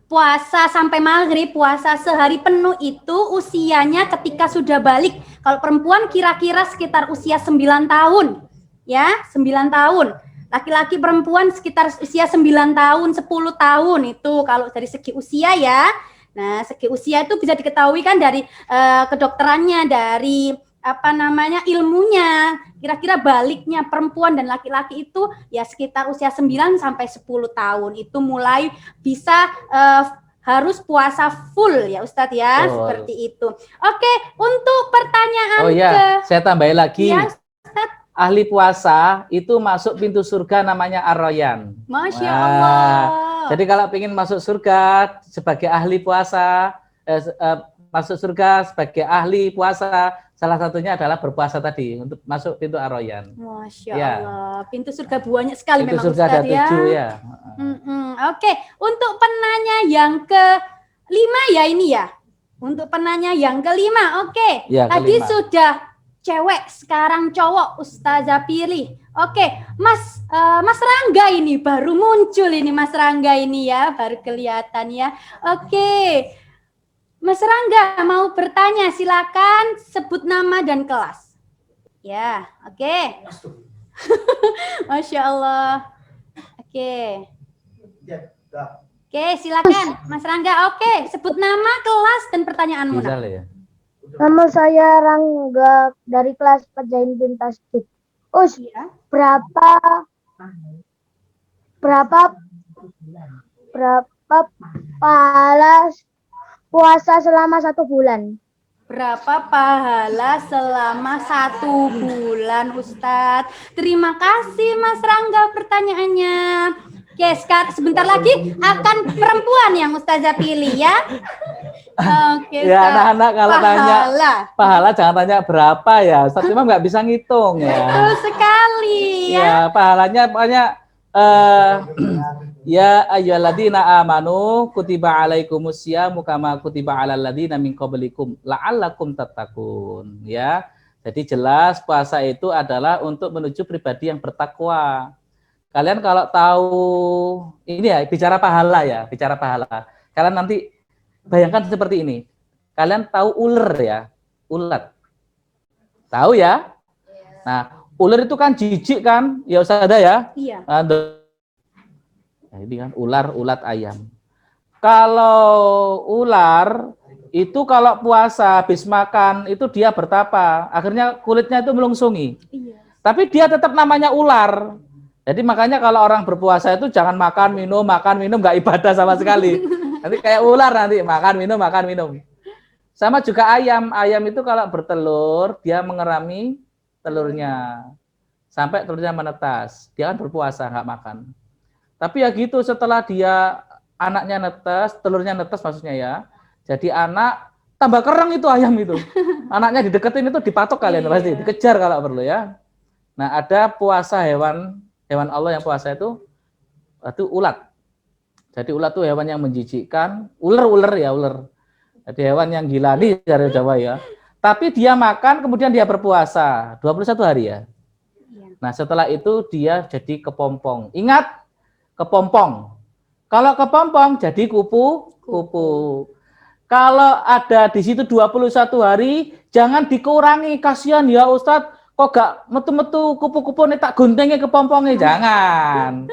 puasa sampai maghrib, puasa sehari penuh itu usianya ketika sudah balik. Kalau perempuan kira-kira sekitar usia 9 tahun. Ya, 9 tahun. Laki-laki perempuan sekitar usia 9 tahun, 10 tahun itu kalau dari segi usia ya. Nah, segi usia itu bisa diketahui kan dari kedokterannya, dari ilmunya. Kira-kira baliknya perempuan dan laki-laki itu ya sekitar usia 9 sampai 10 tahun itu mulai bisa harus puasa full ya Ustadz ya. Seperti itu. Oke, untuk pertanyaan saya tambahin lagi. Ya, Ustadz. Ahli puasa itu masuk pintu surga namanya Ar-Rayyan. Masya Allah. Jadi kalau ingin masuk surga sebagai ahli puasa, masuk surga sebagai ahli puasa, salah satunya adalah berpuasa tadi untuk masuk pintu Ar-Rayyan. Masya Allah, pintu surga banyak sekali pintu memang surga Ustadz ada 7 ya. Oke, untuk penanya yang ke-5 ya ini ya. Untuk penanya yang ke-5, oke. Ya, tadi ke-5. sudah cewek, sekarang cowok Ustazah pilih. Oke, Mas Rangga ini baru muncul ini Mas Rangga ini ya, baru kelihatan ya. Oke. Mas Rangga mau bertanya, silakan sebut nama dan kelas. Ya, oke. Masya Allah. Oke. Oke, silakan Mas Rangga. Oke, sebut nama, kelas dan pertanyaanmu. Ya. Nama saya Rangga dari kelas Pajain bin Tasdik. Berapa pahala puasa selama 1 bulan? Berapa pahala selama 1 bulan, Ustadz? Terima kasih Mas Rangga pertanyaannya. Oke, sekarang sebentar lagi akan perempuan yang Ustazah pilih ya. Oke, ya anak-anak kalau tanya pahala jangan tanya berapa ya. Ustaz Imam nggak bisa ngitung ya. Betul sekali ya. Ya pahalanya pokoknya ya ayyuhalladzina amanu kutiba alaikumusyamu kama kutiba alal ladzina min qablikum la'allakum tattaqun ya. Jadi jelas puasa itu adalah untuk menuju pribadi yang bertakwa. Kalian kalau tahu ini ya bicara pahala ya, bicara pahala. Kalian nanti bayangkan seperti ini. Kalian tahu ular ya? Ulat. Tahu ya? Nah, ular itu kan jijik kan? Ya Ustazah ya? Iya. Nah, ini kan ular, ulat ayam. Kalau ular itu kalau puasa habis makan itu dia bertapa. Akhirnya kulitnya itu melungsungi. Iya. Tapi dia tetap namanya ular. Jadi makanya kalau orang berpuasa itu jangan makan minum nggak ibadah sama sekali. Nanti kayak ular nanti makan minum. Sama juga ayam. Ayam itu kalau bertelur dia mengerami telurnya sampai telurnya menetas. Dia kan berpuasa nggak makan. Tapi ya gitu setelah dia anaknya netes, telurnya netes maksudnya ya. Jadi anak tambah kereng itu ayam itu. Anaknya dideketin itu dipatok kalian pasti, dikejar kalau perlu ya. Nah ada puasa hewan Allah yang puasa itu ulat. Jadi ulat itu hewan yang menjijikkan, ular ya ular. Jadi hewan yang gila nih dari Jawa ya. Tapi dia makan kemudian dia berpuasa 21 hari ya. Nah setelah itu dia jadi kepompong. Ingat kepompong. Kalau kepompong jadi kupu-kupu. Kalau ada di situ 21 hari jangan dikurangi, kasihan ya Ustadz. Kok gak metu-metu kupu-kupu nih tak guntingnya kepompongnya, jangan.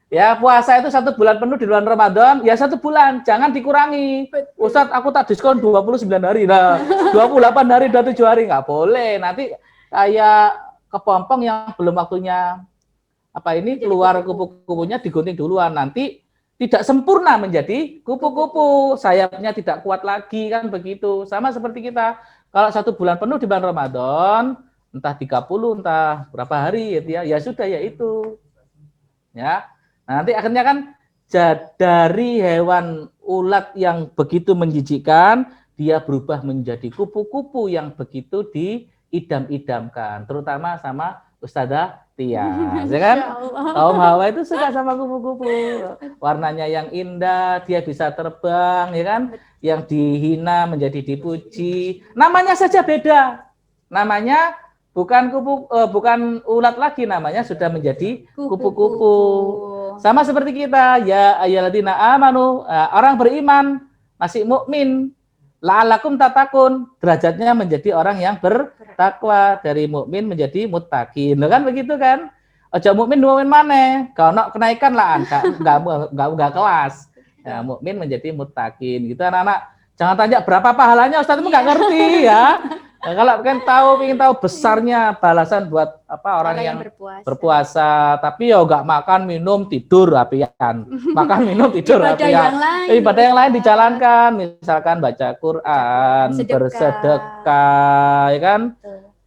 Ya puasa itu 1 bulan penuh di bulan Ramadan, ya 1 bulan, jangan dikurangi. Ustadz aku tak diskon 29 hari, nah 28 hari, 27 hari, nggak boleh. Nanti kayak kepompong yang belum waktunya keluar kupu-kupunya digunting duluan, nanti tidak sempurna menjadi kupu-kupu, sayapnya tidak kuat lagi kan begitu. Sama seperti kita, kalau 1 bulan penuh di bulan Ramadan, entah 30, entah berapa hari gitu ya. Ya sudah ya itu. Ya. Nah, nanti akhirnya kan dari hewan ulat yang begitu menjijikkan, dia berubah menjadi kupu-kupu yang begitu diidam-idamkan, terutama sama Ustazah Tias, ya kan? Kaum Hawa itu suka sama kupu-kupu. Warnanya yang indah, dia bisa terbang, ya kan? Yang dihina menjadi dipuji. Namanya saja beda. Namanya bukan ulat lagi, namanya sudah menjadi kupu-kupu. Sama seperti kita, ya ayyuhalladzina amanu, orang beriman, masih mukmin, la'allakum tatakun, derajatnya menjadi orang yang bertakwa, dari mukmin menjadi muttaqin. Kan begitu kan? Aja mukmin maneh, kalau kenaikan lah enggak kelas. Ya, mukmin menjadi muttaqin. Gitu anak-anak. Jangan tanya berapa pahalanya, Ustaz itu enggak ngerti ya. Nah, kalau ingin tahu besarnya balasan buat orang yang berpuasa, tapi ya enggak makan, minum, tidur apian. Makan, minum, tidur apian. Ibadah yang lain dijalankan, misalkan baca Quran, bersedekah, ya kan?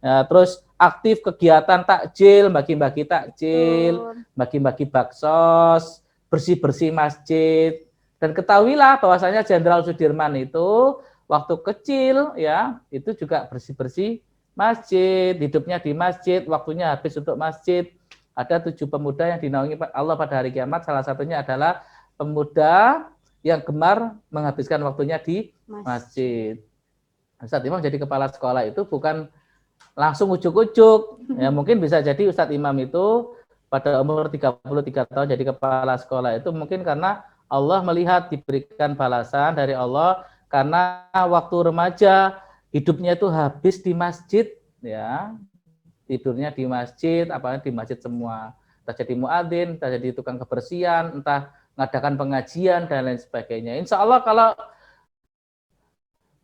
Ya, terus aktif kegiatan takjil, bagi-bagi takjil, bagi-bagi baksos, bersih-bersih masjid. Dan ketahuilah bahwasanya Jenderal Sudirman itu waktu kecil ya, itu juga bersih-bersih masjid, hidupnya di masjid, waktunya habis untuk masjid. Ada 7 pemuda yang dinaungi Allah pada hari kiamat, salah satunya adalah pemuda yang gemar menghabiskan waktunya di masjid. Ustadz Imam jadi kepala sekolah itu bukan langsung ujuk-ujuk. Ya, mungkin bisa jadi Ustadz Imam itu pada umur 33 tahun jadi kepala sekolah itu mungkin karena Allah melihat diberikan balasan dari Allah karena waktu remaja hidupnya itu habis di masjid, ya, tidurnya di masjid, apalagi di masjid semua, entah jadi muadzin, entah jadi tukang kebersihan, entah mengadakan pengajian dan lain sebagainya. Insya Allah kalau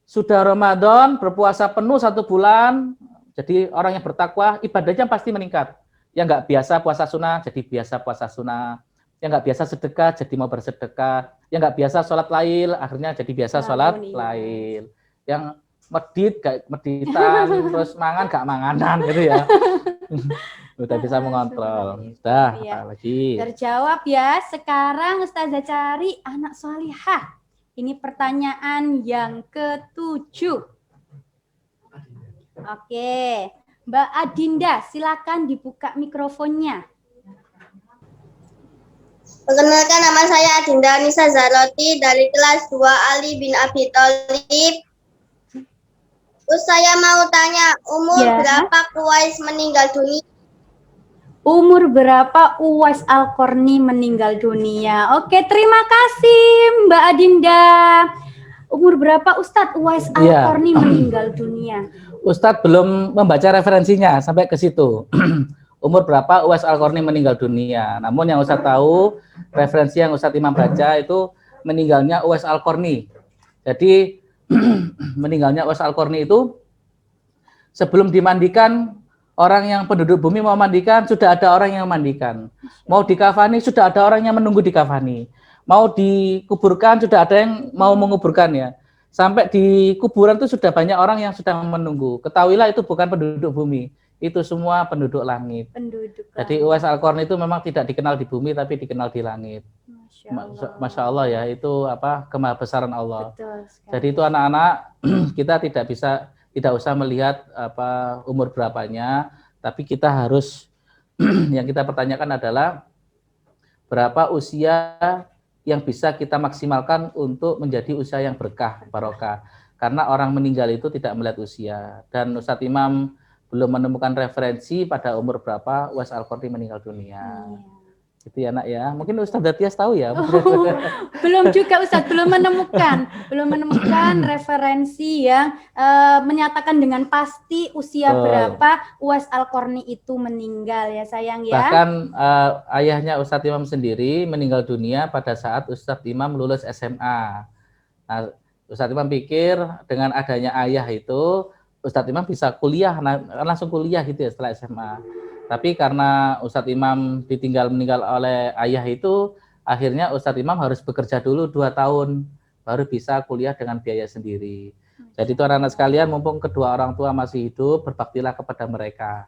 sudah Ramadan berpuasa penuh 1 bulan, jadi orang yang bertakwa ibadahnya pasti meningkat. Yang nggak biasa puasa sunnah jadi biasa puasa sunnah. Yang nggak biasa sedekah jadi mau bersedekah, yang nggak biasa sholat lail akhirnya jadi biasa sholat lail, yang medit gak meditan, terus mangan gak manganan gitu ya. Udah bisa mengontrol. Sudah, apalagi terjawab ya. Sekarang Ustazah cari anak solihah. Ini pertanyaan yang ke-7. Oke, Mbak Adinda, silakan dibuka mikrofonnya. Perkenalkan, nama saya Adinda Nisa Zaroti dari kelas 2 Ali bin Abi Thalib. Terus saya mau tanya, umur berapa Uwais meninggal dunia? Umur berapa Uwais Al-Qarni meninggal dunia? Oke, terima kasih Mbak Adinda. Umur berapa Ustadz Uwais Al-Qarni meninggal dunia? Ustadz belum membaca referensinya sampai ke situ. Umur berapa Uwais Al-Qarni meninggal dunia. Namun yang Ustadz tahu, referensi yang Ustadz Imam baca itu meninggalnya Uwais Al-Qarni. Jadi meninggalnya Uwais Al-Qarni itu sebelum dimandikan, orang yang penduduk bumi mau mandikan, sudah ada orang yang mandikan. Mau dikafani, sudah ada orang yang menunggu dikafani. Mau dikuburkan, sudah ada yang mau menguburkan ya. Sampai di kuburan itu sudah banyak orang yang sudah menunggu. Ketahuilah itu bukan penduduk bumi. Itu semua penduduk langit. Jadi Uwais Al-Qarni itu memang tidak dikenal di bumi tapi dikenal di langit. Masya Allah ya, itu kemahabesaran Allah. Jadi itu anak-anak kita tidak usah melihat umur berapanya, tapi kita harus yang kita pertanyakan adalah berapa usia yang bisa kita maksimalkan untuk menjadi usia yang berkah, barokah. Karena orang meninggal itu tidak melihat usia. Dan Ustadz Imam belum menemukan referensi pada umur berapa Uwais Al-Qarni meninggal dunia. Itu ya nak ya. Mungkin Ustadz Tias tahu ya. Belum juga Ustadz, belum menemukan referensi yang menyatakan dengan pasti usia berapa Uwais Al-Qarni itu meninggal ya sayang ya. Bahkan ayahnya Ustadz Imam sendiri meninggal dunia pada saat Ustadz Imam lulus SMA. Nah, Ustadz Imam pikir dengan adanya ayah itu Ustadz Imam bisa kuliah, langsung kuliah gitu ya setelah SMA. Tapi karena Ustadz Imam meninggal oleh ayah itu, akhirnya Ustadz Imam harus bekerja dulu 2 tahun, baru bisa kuliah dengan biaya sendiri. Jadi itu anak-anak sekalian, mumpung kedua orang tua masih hidup, berbaktilah kepada mereka.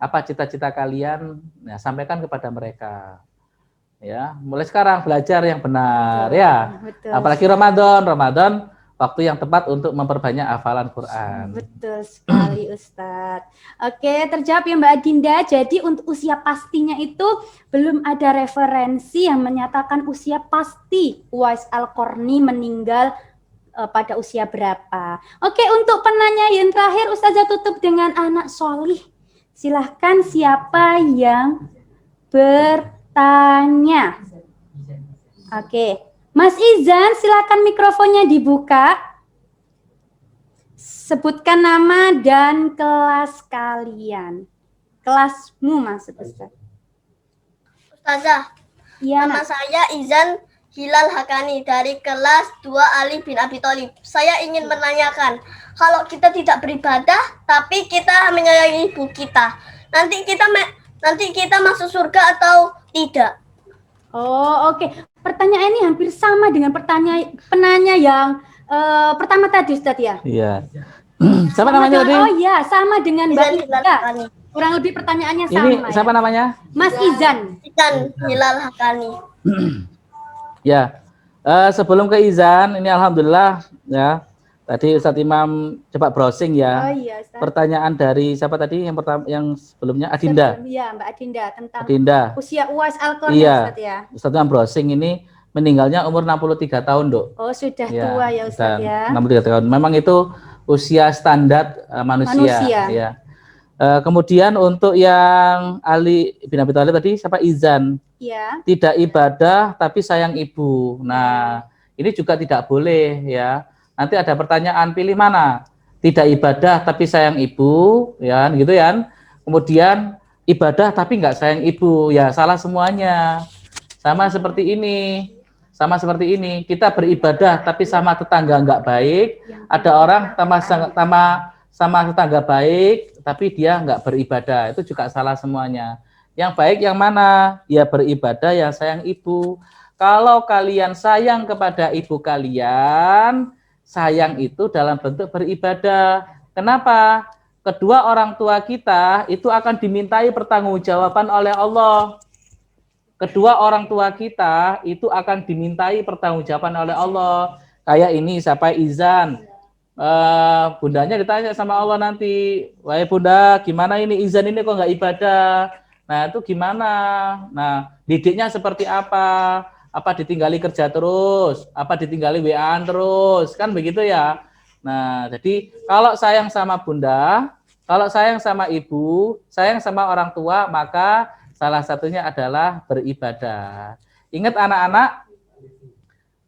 Apa cita-cita kalian? Ya, sampaikan kepada mereka. Ya, mulai sekarang belajar yang benar, Betul, ya. betul. Apalagi Ramadan, waktu yang tepat untuk memperbanyak hafalan Quran. Betul sekali Ustadz. Oke, terjawab ya Mbak Adinda. Jadi untuk usia pastinya itu belum ada referensi yang menyatakan usia pasti Uwais Al-Qarni meninggal pada usia berapa. Oke, untuk penanya yang terakhir Ustazah tutup dengan anak solih. Silahkan siapa yang bertanya. Oke, Mas Izan silakan mikrofonnya dibuka. Sebutkan nama dan kelas kalian. Kelasmu maksud Ustaz. Ustazah, Ya, nama saya Izan Hilal Hakani dari kelas 2 Ali bin Abi Thalib. Saya ingin menanyakan, kalau kita tidak beribadah tapi kita menyayangi ibu kita, nanti kita masuk surga atau tidak? Oh, oke. Pertanyaan ini hampir sama dengan penanya yang pertama tadi Ustaz ya. Iya. Siapa namanya tadi? Oh iya, sama dengan Mbak Izan Hilal Ida. Hakani. Kurang lebih pertanyaannya sama. Ini siapa ya. namanya? Mas Izan. Izan Hilal Hakani. Ya, sebelum ke Izan, ini alhamdulillah ya. Tadi Ustadz Imam coba browsing ya. Oh iya, Ustaz. Pertanyaan dari siapa tadi yang pertama, yang sebelumnya Adinda. Iya, Mbak Adinda tentang Adinda. usia Uwais Al-Qarni Iya. Ustaz ya. Ustadz Imam browsing ini meninggalnya umur 63 tahun, Dok. Oh, sudah tua ya Ustaz dan ya. 63 tahun. Memang itu usia standar manusia. Ya. Kemudian untuk yang Ali bin Abi Thalib tadi siapa? Izan. Iya. Tidak ibadah tapi sayang ibu. Nah, ini juga tidak boleh ya. Nanti ada pertanyaan, pilih mana? Tidak ibadah tapi sayang ibu, ya gitu ya. Kemudian ibadah tapi nggak sayang ibu, ya salah semuanya. Sama seperti ini. Kita beribadah tapi sama tetangga nggak baik. Ada orang sama tetangga baik tapi dia nggak beribadah. Itu juga salah semuanya. Yang baik yang mana? Ya beribadah yang sayang ibu. Kalau kalian sayang kepada ibu kalian, sayang itu dalam bentuk beribadah. Kenapa? Kedua orang tua kita itu akan dimintai pertanggungjawaban oleh Allah. Kedua orang tua kita itu akan dimintai pertanggungjawaban oleh Allah. Kayak ini siapa? Izan. Bundanya ditanya sama Allah nanti, wahai bunda, gimana ini Izan ini kok nggak ibadah? Nah itu gimana? Nah didiknya seperti apa? Apa ditinggali kerja terus? Apa ditinggali WA-an terus? Kan begitu ya. Nah jadi kalau sayang sama bunda, kalau sayang sama ibu, sayang sama orang tua, maka salah satunya adalah beribadah. Ingat anak-anak,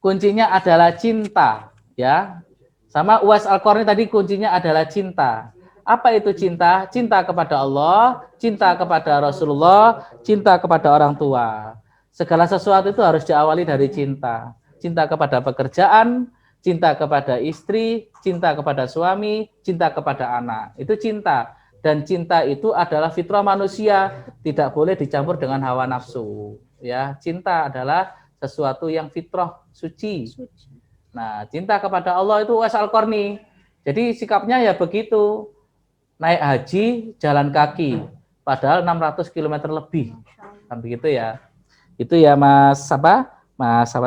kuncinya adalah cinta, ya. Sama Uwais Al-Qarni tadi kuncinya adalah cinta. Apa itu cinta? Cinta kepada Allah, cinta kepada Rasulullah, cinta kepada orang tua. Segala sesuatu itu harus diawali dari cinta. Cinta kepada pekerjaan, cinta kepada istri, cinta kepada suami, cinta kepada anak. Itu cinta. Dan cinta itu adalah fitrah manusia, tidak boleh dicampur dengan hawa nafsu. Ya, cinta adalah sesuatu yang fitrah, suci. Nah, cinta kepada Allah itu Uwais Al-Qarni. Jadi sikapnya ya begitu. Naik haji, jalan kaki. Padahal 600 km lebih. Kan begitu ya. Itu ya Mas apa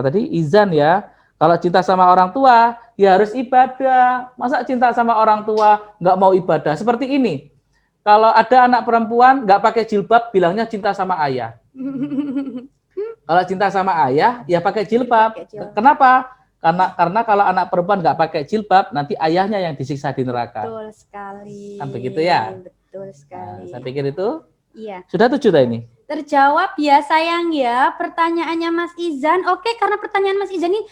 tadi? Izan ya. Kalau cinta sama orang tua, ya harus ibadah. Masa cinta sama orang tua nggak mau ibadah? Seperti ini. Kalau ada anak perempuan nggak pakai jilbab, bilangnya cinta sama ayah. Kalau cinta sama ayah, ya pakai jilbab. Kenapa? Karena kalau anak perempuan nggak pakai jilbab, nanti ayahnya yang disiksa di neraka. Betul sekali. Kan begitu ya? Betul sekali. Nah, saya pikir itu Iya. sudah 7 dah ini. Terjawab ya sayang ya pertanyaannya Mas Izan. Oke, karena pertanyaan Mas Izan ini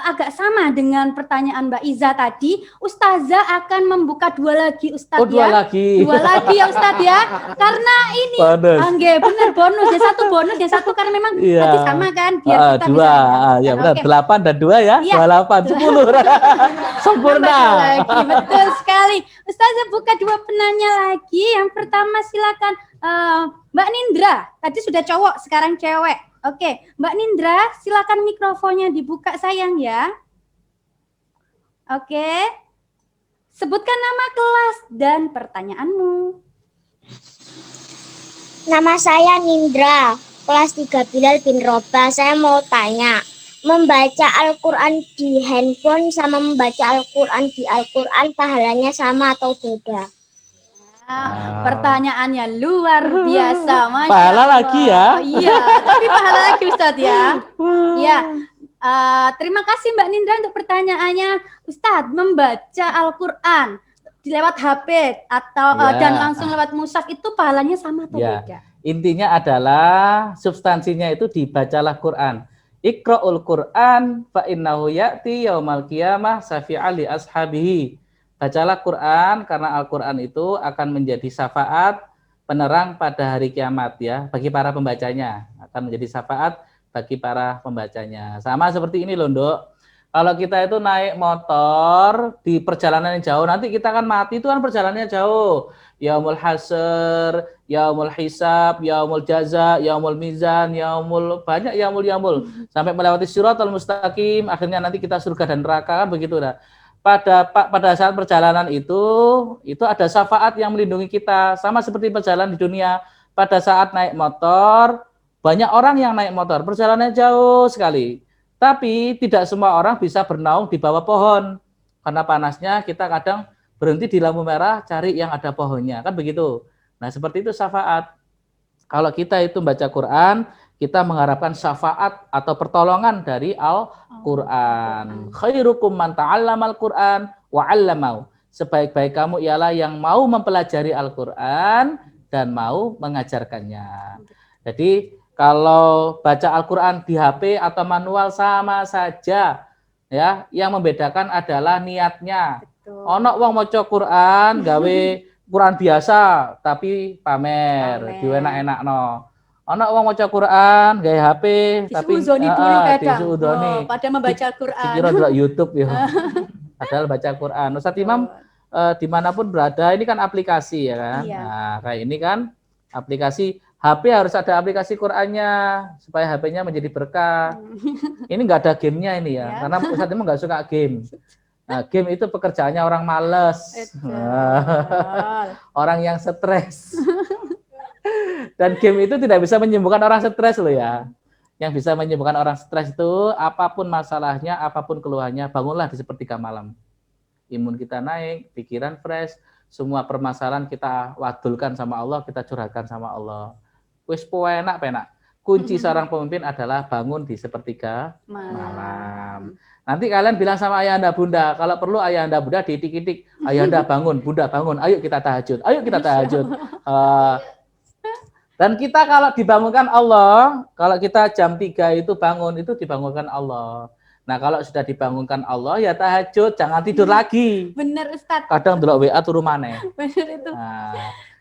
agak sama dengan pertanyaan Mbak Iza tadi. Ustazah akan membuka 2 lagi Ustaz ya. 2 lagi. 2 lagi ya Ustaz ya. Karena ini bener bonus ya, 1 bonus ya 1 karena memang tadi sama kan biar kita 2. bisa. Ya benar, 8 dan 2 ya. Iya. 28, 10. Sempurna. Lagi. Betul sekali. Ustazah buka 2 penanya lagi. Yang pertama silakan Mbak Nindra, tadi sudah cowok, sekarang cewek. Oke, Mbak Nindra, silakan mikrofonnya dibuka sayang ya. Oke. Sebutkan nama kelas dan pertanyaanmu. Nama saya Nindra, kelas 3 Bilal bin Robah. Saya mau tanya, membaca Al-Quran di handphone sama membaca Al-Quran di Al-Quran pahalanya sama atau beda? Pertanyaannya luar biasa, Masya Pahala Allah. lagi ya? Iya, tapi pahala lagi Ustadz ya. Ya, terima kasih Mbak Nindra untuk pertanyaannya. Ustadz, membaca Al-Quran lewat HP atau dan langsung lewat mushaf itu pahalanya sama atau beda? Intinya adalah substansinya itu dibacalah Quran. Iqra'ul Quran fa innahu ya'ti yaumal qiyamah syafi'an li ashabihi. Bacalah Quran karena Al-Quran itu akan menjadi syafaat penerang pada hari kiamat ya bagi para pembacanya, akan menjadi syafaat bagi para pembacanya. Sama seperti ini loh, Nduk. Kalau kita itu naik motor di perjalanan yang jauh, nanti kita akan mati itu kan perjalanannya jauh. Yaumul hasr, yaumul hisab, yaumul jaza, yaumul mizan, banyak yaumul sampai melewati siratal mustaqim, akhirnya nanti kita surga dan neraka kan begitu dah. Pada saat perjalanan itu ada syafaat yang melindungi kita, sama seperti perjalanan di dunia. Pada saat naik motor, banyak orang yang naik motor, perjalanannya jauh sekali. Tapi tidak semua orang bisa bernaung di bawah pohon. Karena panasnya kita kadang berhenti di lampu merah cari yang ada pohonnya, kan begitu. Nah, seperti itu syafaat. Kalau kita itu baca Quran, kita mengharapkan syafaat atau pertolongan dari Al-Quran. Khairukum man ta'allamal Quran wa 'allamau. Sebaik-baik kamu ialah yang mau mempelajari Al-Quran dan mau mengajarkannya. Jadi kalau baca Al-Quran di HP atau manual sama saja, ya. Yang membedakan adalah niatnya. Ono wong maca Quran gawe Quran biasa tapi pamer. Diwenak-enakno. Ono wong maca Quran gawe HP tapi kadang. Pada membaca Quran. Dikira delok YouTube ya. Padahal baca Quran. Ustaz Imam dimanapun berada, ini kan aplikasi ya kan. Iya. Nah, kayak ini kan aplikasi HP, harus ada aplikasi Qurannya supaya HP-nya menjadi berkah. Ini nggak ada gamenya ini ya, karena Ustaz Imam nggak suka game. Nah, game itu pekerjaannya orang males, orang yang stres. Dan game itu tidak bisa menyembuhkan orang stres loh ya. Yang bisa menyembuhkan orang stres itu apapun masalahnya, apapun keluhannya, bangunlah di sepertiga malam. Imun kita naik, pikiran fresh, semua permasalahan kita wadulkan sama Allah, kita curhatkan sama Allah. Wis penak. Kunci seorang pemimpin adalah bangun di sepertiga malam. Nanti kalian bilang sama ayah anda bunda, kalau perlu ayah anda bunda diitik-itik, ayah anda bangun, bunda bangun, ayo kita tahajud, Dan kita kalau dibangunkan Allah, kalau kita jam 3 itu bangun, itu dibangunkan Allah. Nah kalau sudah dibangunkan Allah, ya tahajud, jangan tidur lagi. Bener Ustadz. Kadang delok WA turu maneh. Bener itu. Nah,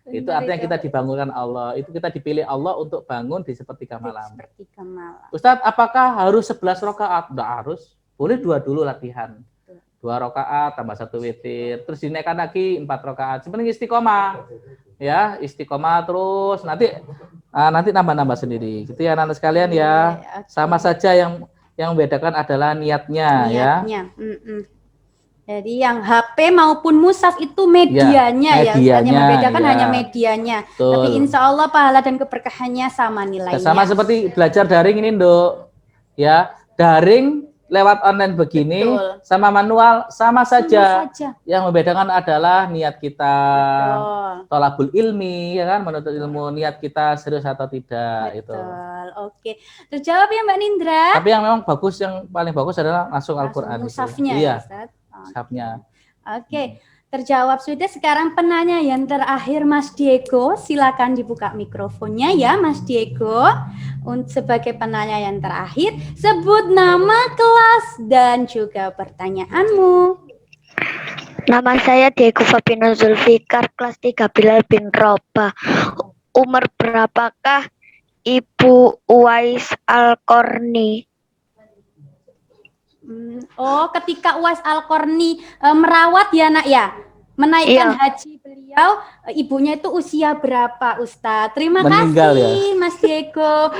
itu artinya kita dibangunkan Allah, itu kita dipilih Allah untuk bangun di sepertiga malam. Sepertiga malam. Ustadz, apakah harus 11 rakaat? Tidak harus, boleh 2 dulu latihan. 2 rakaat tambah 1 witir, terus dinaikkan lagi 4 rakaat. Sebenarnya istiqomah, ya istiqomah terus. Nanti nambah-nambah sendiri. Gitu ya anak-anak sekalian ya. Sama saja yang membedakan adalah niatnya. Ya. Jadi yang HP maupun mushaf itu medianya ya. Yang membedakan hanya medianya. Betul. Tapi insya Allah pahala dan keberkahannya sama nilainya. Sama seperti belajar daring ini, Nduk. Ya, daring lewat online begini. Betul. Sama manual sama saja. Yang membedakan adalah niat kita. Tolabul ilmi, ya kan, menuntut ilmu, niat kita serius atau tidak. Betul. Itu. Oke, terjawab ya Mbak Nindra. Tapi yang memang bagus, yang paling bagus adalah langsung Al-Quran. Mushafnya iya. Ya, Mushafnya. Oke, terjawab sudah. Sekarang penanya yang terakhir Mas Diego, silakan dibuka mikrofonnya ya Mas Diego. Untuk sebagai penanya yang terakhir, sebut nama kelas dan juga pertanyaanmu. Nama saya Diego Fabino Zulfikar, kelas 3 Bilal bin Robah. Umur berapakah Ibu Uwais Al-Qarni? Ketika Uwais Al-Qarni merawat ya nak ya, menaikkan haji beliau, ibunya itu usia berapa Ustadz? Terima kasih ya? Mas Diego.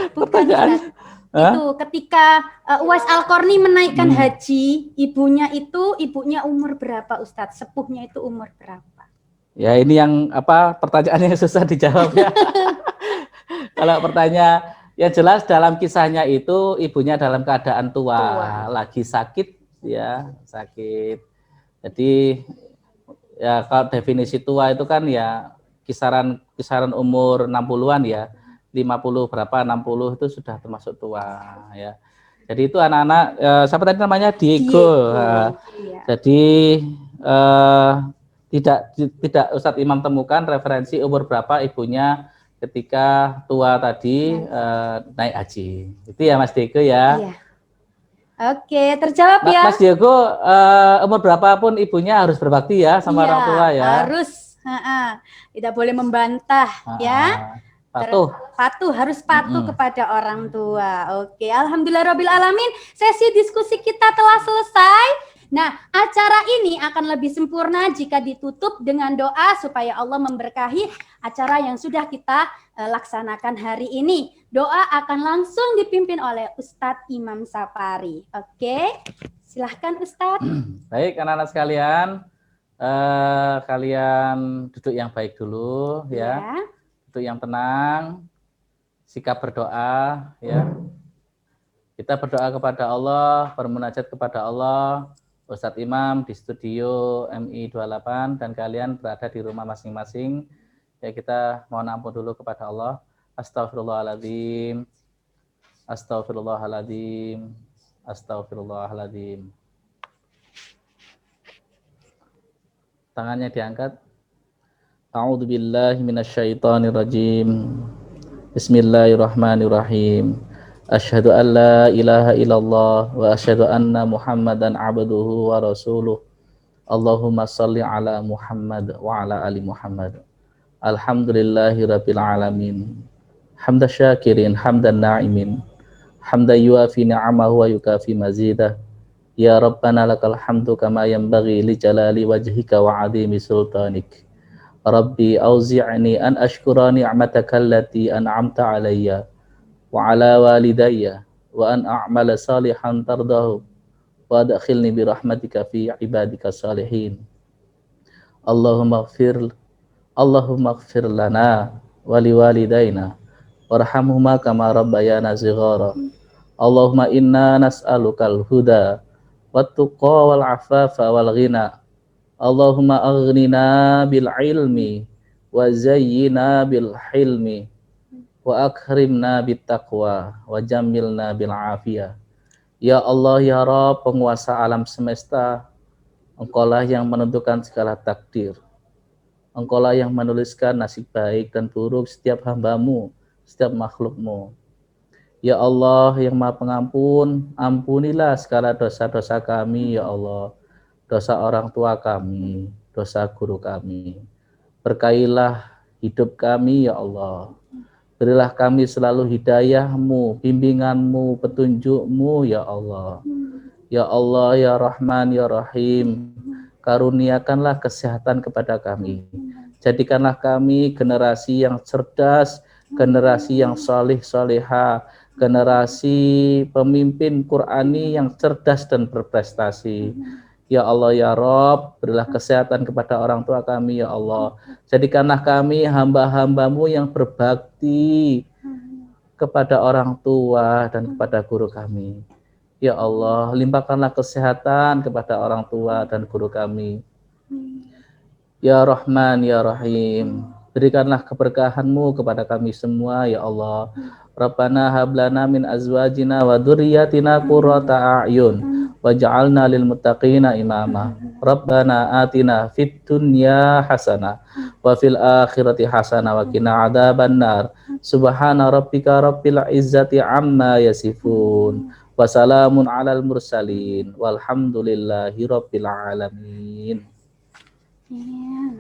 Itu ketika Uwais Al-Qarni menaikkan haji, ibunya umur berapa Ustadz? Sepuhnya itu umur berapa? Ya ini yang pertanyaannya susah dijawab ya. Kalau pertanyaan yang jelas dalam kisahnya itu ibunya dalam keadaan tua. Lagi sakit ya, sakit. Jadi ya kalau definisi tua itu kan ya kisaran umur 60-an ya. 50 berapa 60 itu sudah termasuk tua ya. Jadi itu anak-anak siapa tadi namanya Diego. Jadi tidak Ustadz Imam temukan referensi umur berapa ibunya ketika tua tadi naik haji. Itu ya Mas Diego ya. Iya. Oke, terjawab ya. Mas Diego umur berapapun ibunya harus berbakti ya sama orang tua ya. Harus. Tidak boleh membantah ya. Harus patuh kepada orang tua. Oke, alhamdulillahirabbil alamin. Sesi diskusi kita telah selesai. Nah, acara ini akan lebih sempurna jika ditutup dengan doa supaya Allah memberkahi acara yang sudah kita laksanakan hari ini. Doa akan langsung dipimpin oleh Ustadz Imam Sapari. Oke, silahkan Ustadz. Baik, anak-anak sekalian, kalian duduk yang baik dulu ya. Duduk yang tenang, sikap berdoa ya. Kita berdoa kepada Allah, bermunajat kepada Allah. Ustadz Imam di studio MI 28 dan kalian berada di rumah masing-masing. Ya kita mohon ampun dulu kepada Allah. Astaghfirullahaladzim. Astaghfirullahaladzim. Astaghfirullahaladzim. Tangannya diangkat. A'udzu billahi minasyaitonir rajim. Bismillahirrahmanirrahim. Asyhadu an la ilaha illallah wa asyhadu anna Muhammadan abduhu wa rasuluh. Allahumma shalli ala Muhammad wa ala ali Muhammad. Alhamdulillahi rabbil alamin. Hamda syakirin, hamdan na'imin. Hamda yuafi ni'amahu wa yukafi mazidah. Ya Rabbana lakal hamdu kama yanbaghi li jalali wajhika wa 'azimi sultanik. Rabbi auzi'ni an ashkura ni'mataka allati an'amta 'alayya wa 'ala walidayya wa an a'mala salihan tardahu wa adkhilni bi rahmatika fi ibadika salihin. Allahumma ighfir lana wa liwalidayna warhamhuma kama rabbayana shighara. Allahumma inna nas'alukal huda wat tuqa wal afafa wal ghina. Allahumma aghnina bil ilmi wa zayyina bil hilmi wa akrimna bit taqwa wa jammilna bil afiyah. Ya Allah ya Rabb, penguasa alam semesta, Engkaulah yang menentukan segala takdir. Engkaulah yang menuliskan nasib baik dan buruk setiap hamba-Mu, setiap makhluk-Mu. Ya Allah yang Maha Pengampun, ampunilah segala dosa-dosa kami ya Allah. Dosa orang tua kami, dosa guru kami. Berkailah hidup kami ya Allah. Berilah kami selalu hidayah-Mu, bimbingan-Mu, petunjuk-Mu ya Allah. Ya Allah, ya Rahman, ya Rahim, karuniakanlah kesehatan kepada kami. Jadikanlah kami generasi yang cerdas, generasi yang salih-salihah, generasi pemimpin Qur'ani yang cerdas dan berprestasi. Ya Allah, ya Rabb, berilah kesehatan kepada orang tua kami, ya Allah. Jadikanlah kami hamba-hamba-Mu yang berbakti kepada orang tua dan kepada guru kami. Ya Allah, limpahkanlah kesehatan kepada orang tua dan guru kami. Ya Rahman, ya Rahim, berikanlah keberkahan-Mu kepada kami semua, ya Allah. Rabbana hablana min azwajina wa dzurriyyatina qurrata a'yun waj'alna lil muttaqina imama. Rabbana atina fid dunya hasanah wa fil akhirati hasanah wa qina adzabannar. Subhana rabbika rabbil izzati amma yasifun. Wassalamun alal mursalin walhamdulillahi rabbil alamin.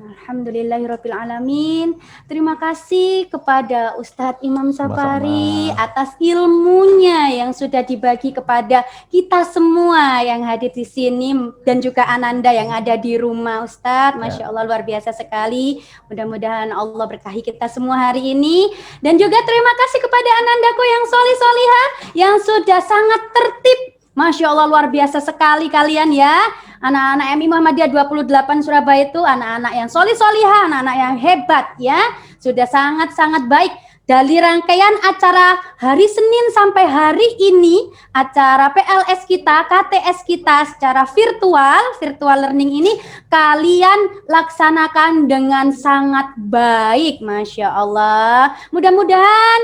Alhamdulillahirabbil alamin. Terima kasih kepada Ustadz Imam Safari atas ilmunya yang sudah dibagi kepada kita semua yang hadir di sini dan juga Ananda yang ada di rumah, Ustadz. Masya Allah, luar biasa sekali. Mudah-mudahan Allah berkahi kita semua hari ini. Dan juga terima kasih kepada Anandaku yang solih-solihah yang sudah sangat tertib. Masya Allah, luar biasa sekali kalian ya. Anak-anak MI Muhammadiyah 28 Surabaya itu anak-anak yang solih-solihah, anak-anak yang hebat ya. Sudah sangat-sangat baik. Dari rangkaian acara hari Senin sampai hari ini, acara PLS kita, KTS kita secara virtual learning ini kalian laksanakan dengan sangat baik, Masya Allah. Mudah-mudahan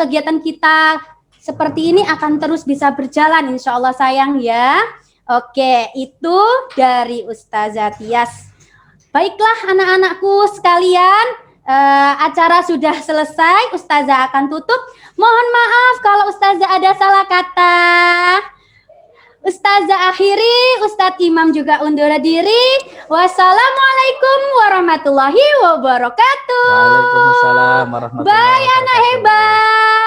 kegiatan kita seperti ini akan terus bisa berjalan, insya Allah sayang ya. Oke, itu dari Ustazah Tias. Baiklah anak-anakku sekalian, acara sudah selesai, Ustazah akan tutup. Mohon maaf kalau Ustazah ada salah kata. Ustazah akhiri, Ustadz Imam juga undur diri. Wassalamualaikum warahmatullahi wabarakatuh. Waalaikumsalam warahmatullahi wabarakatuh. Bye anak hebat.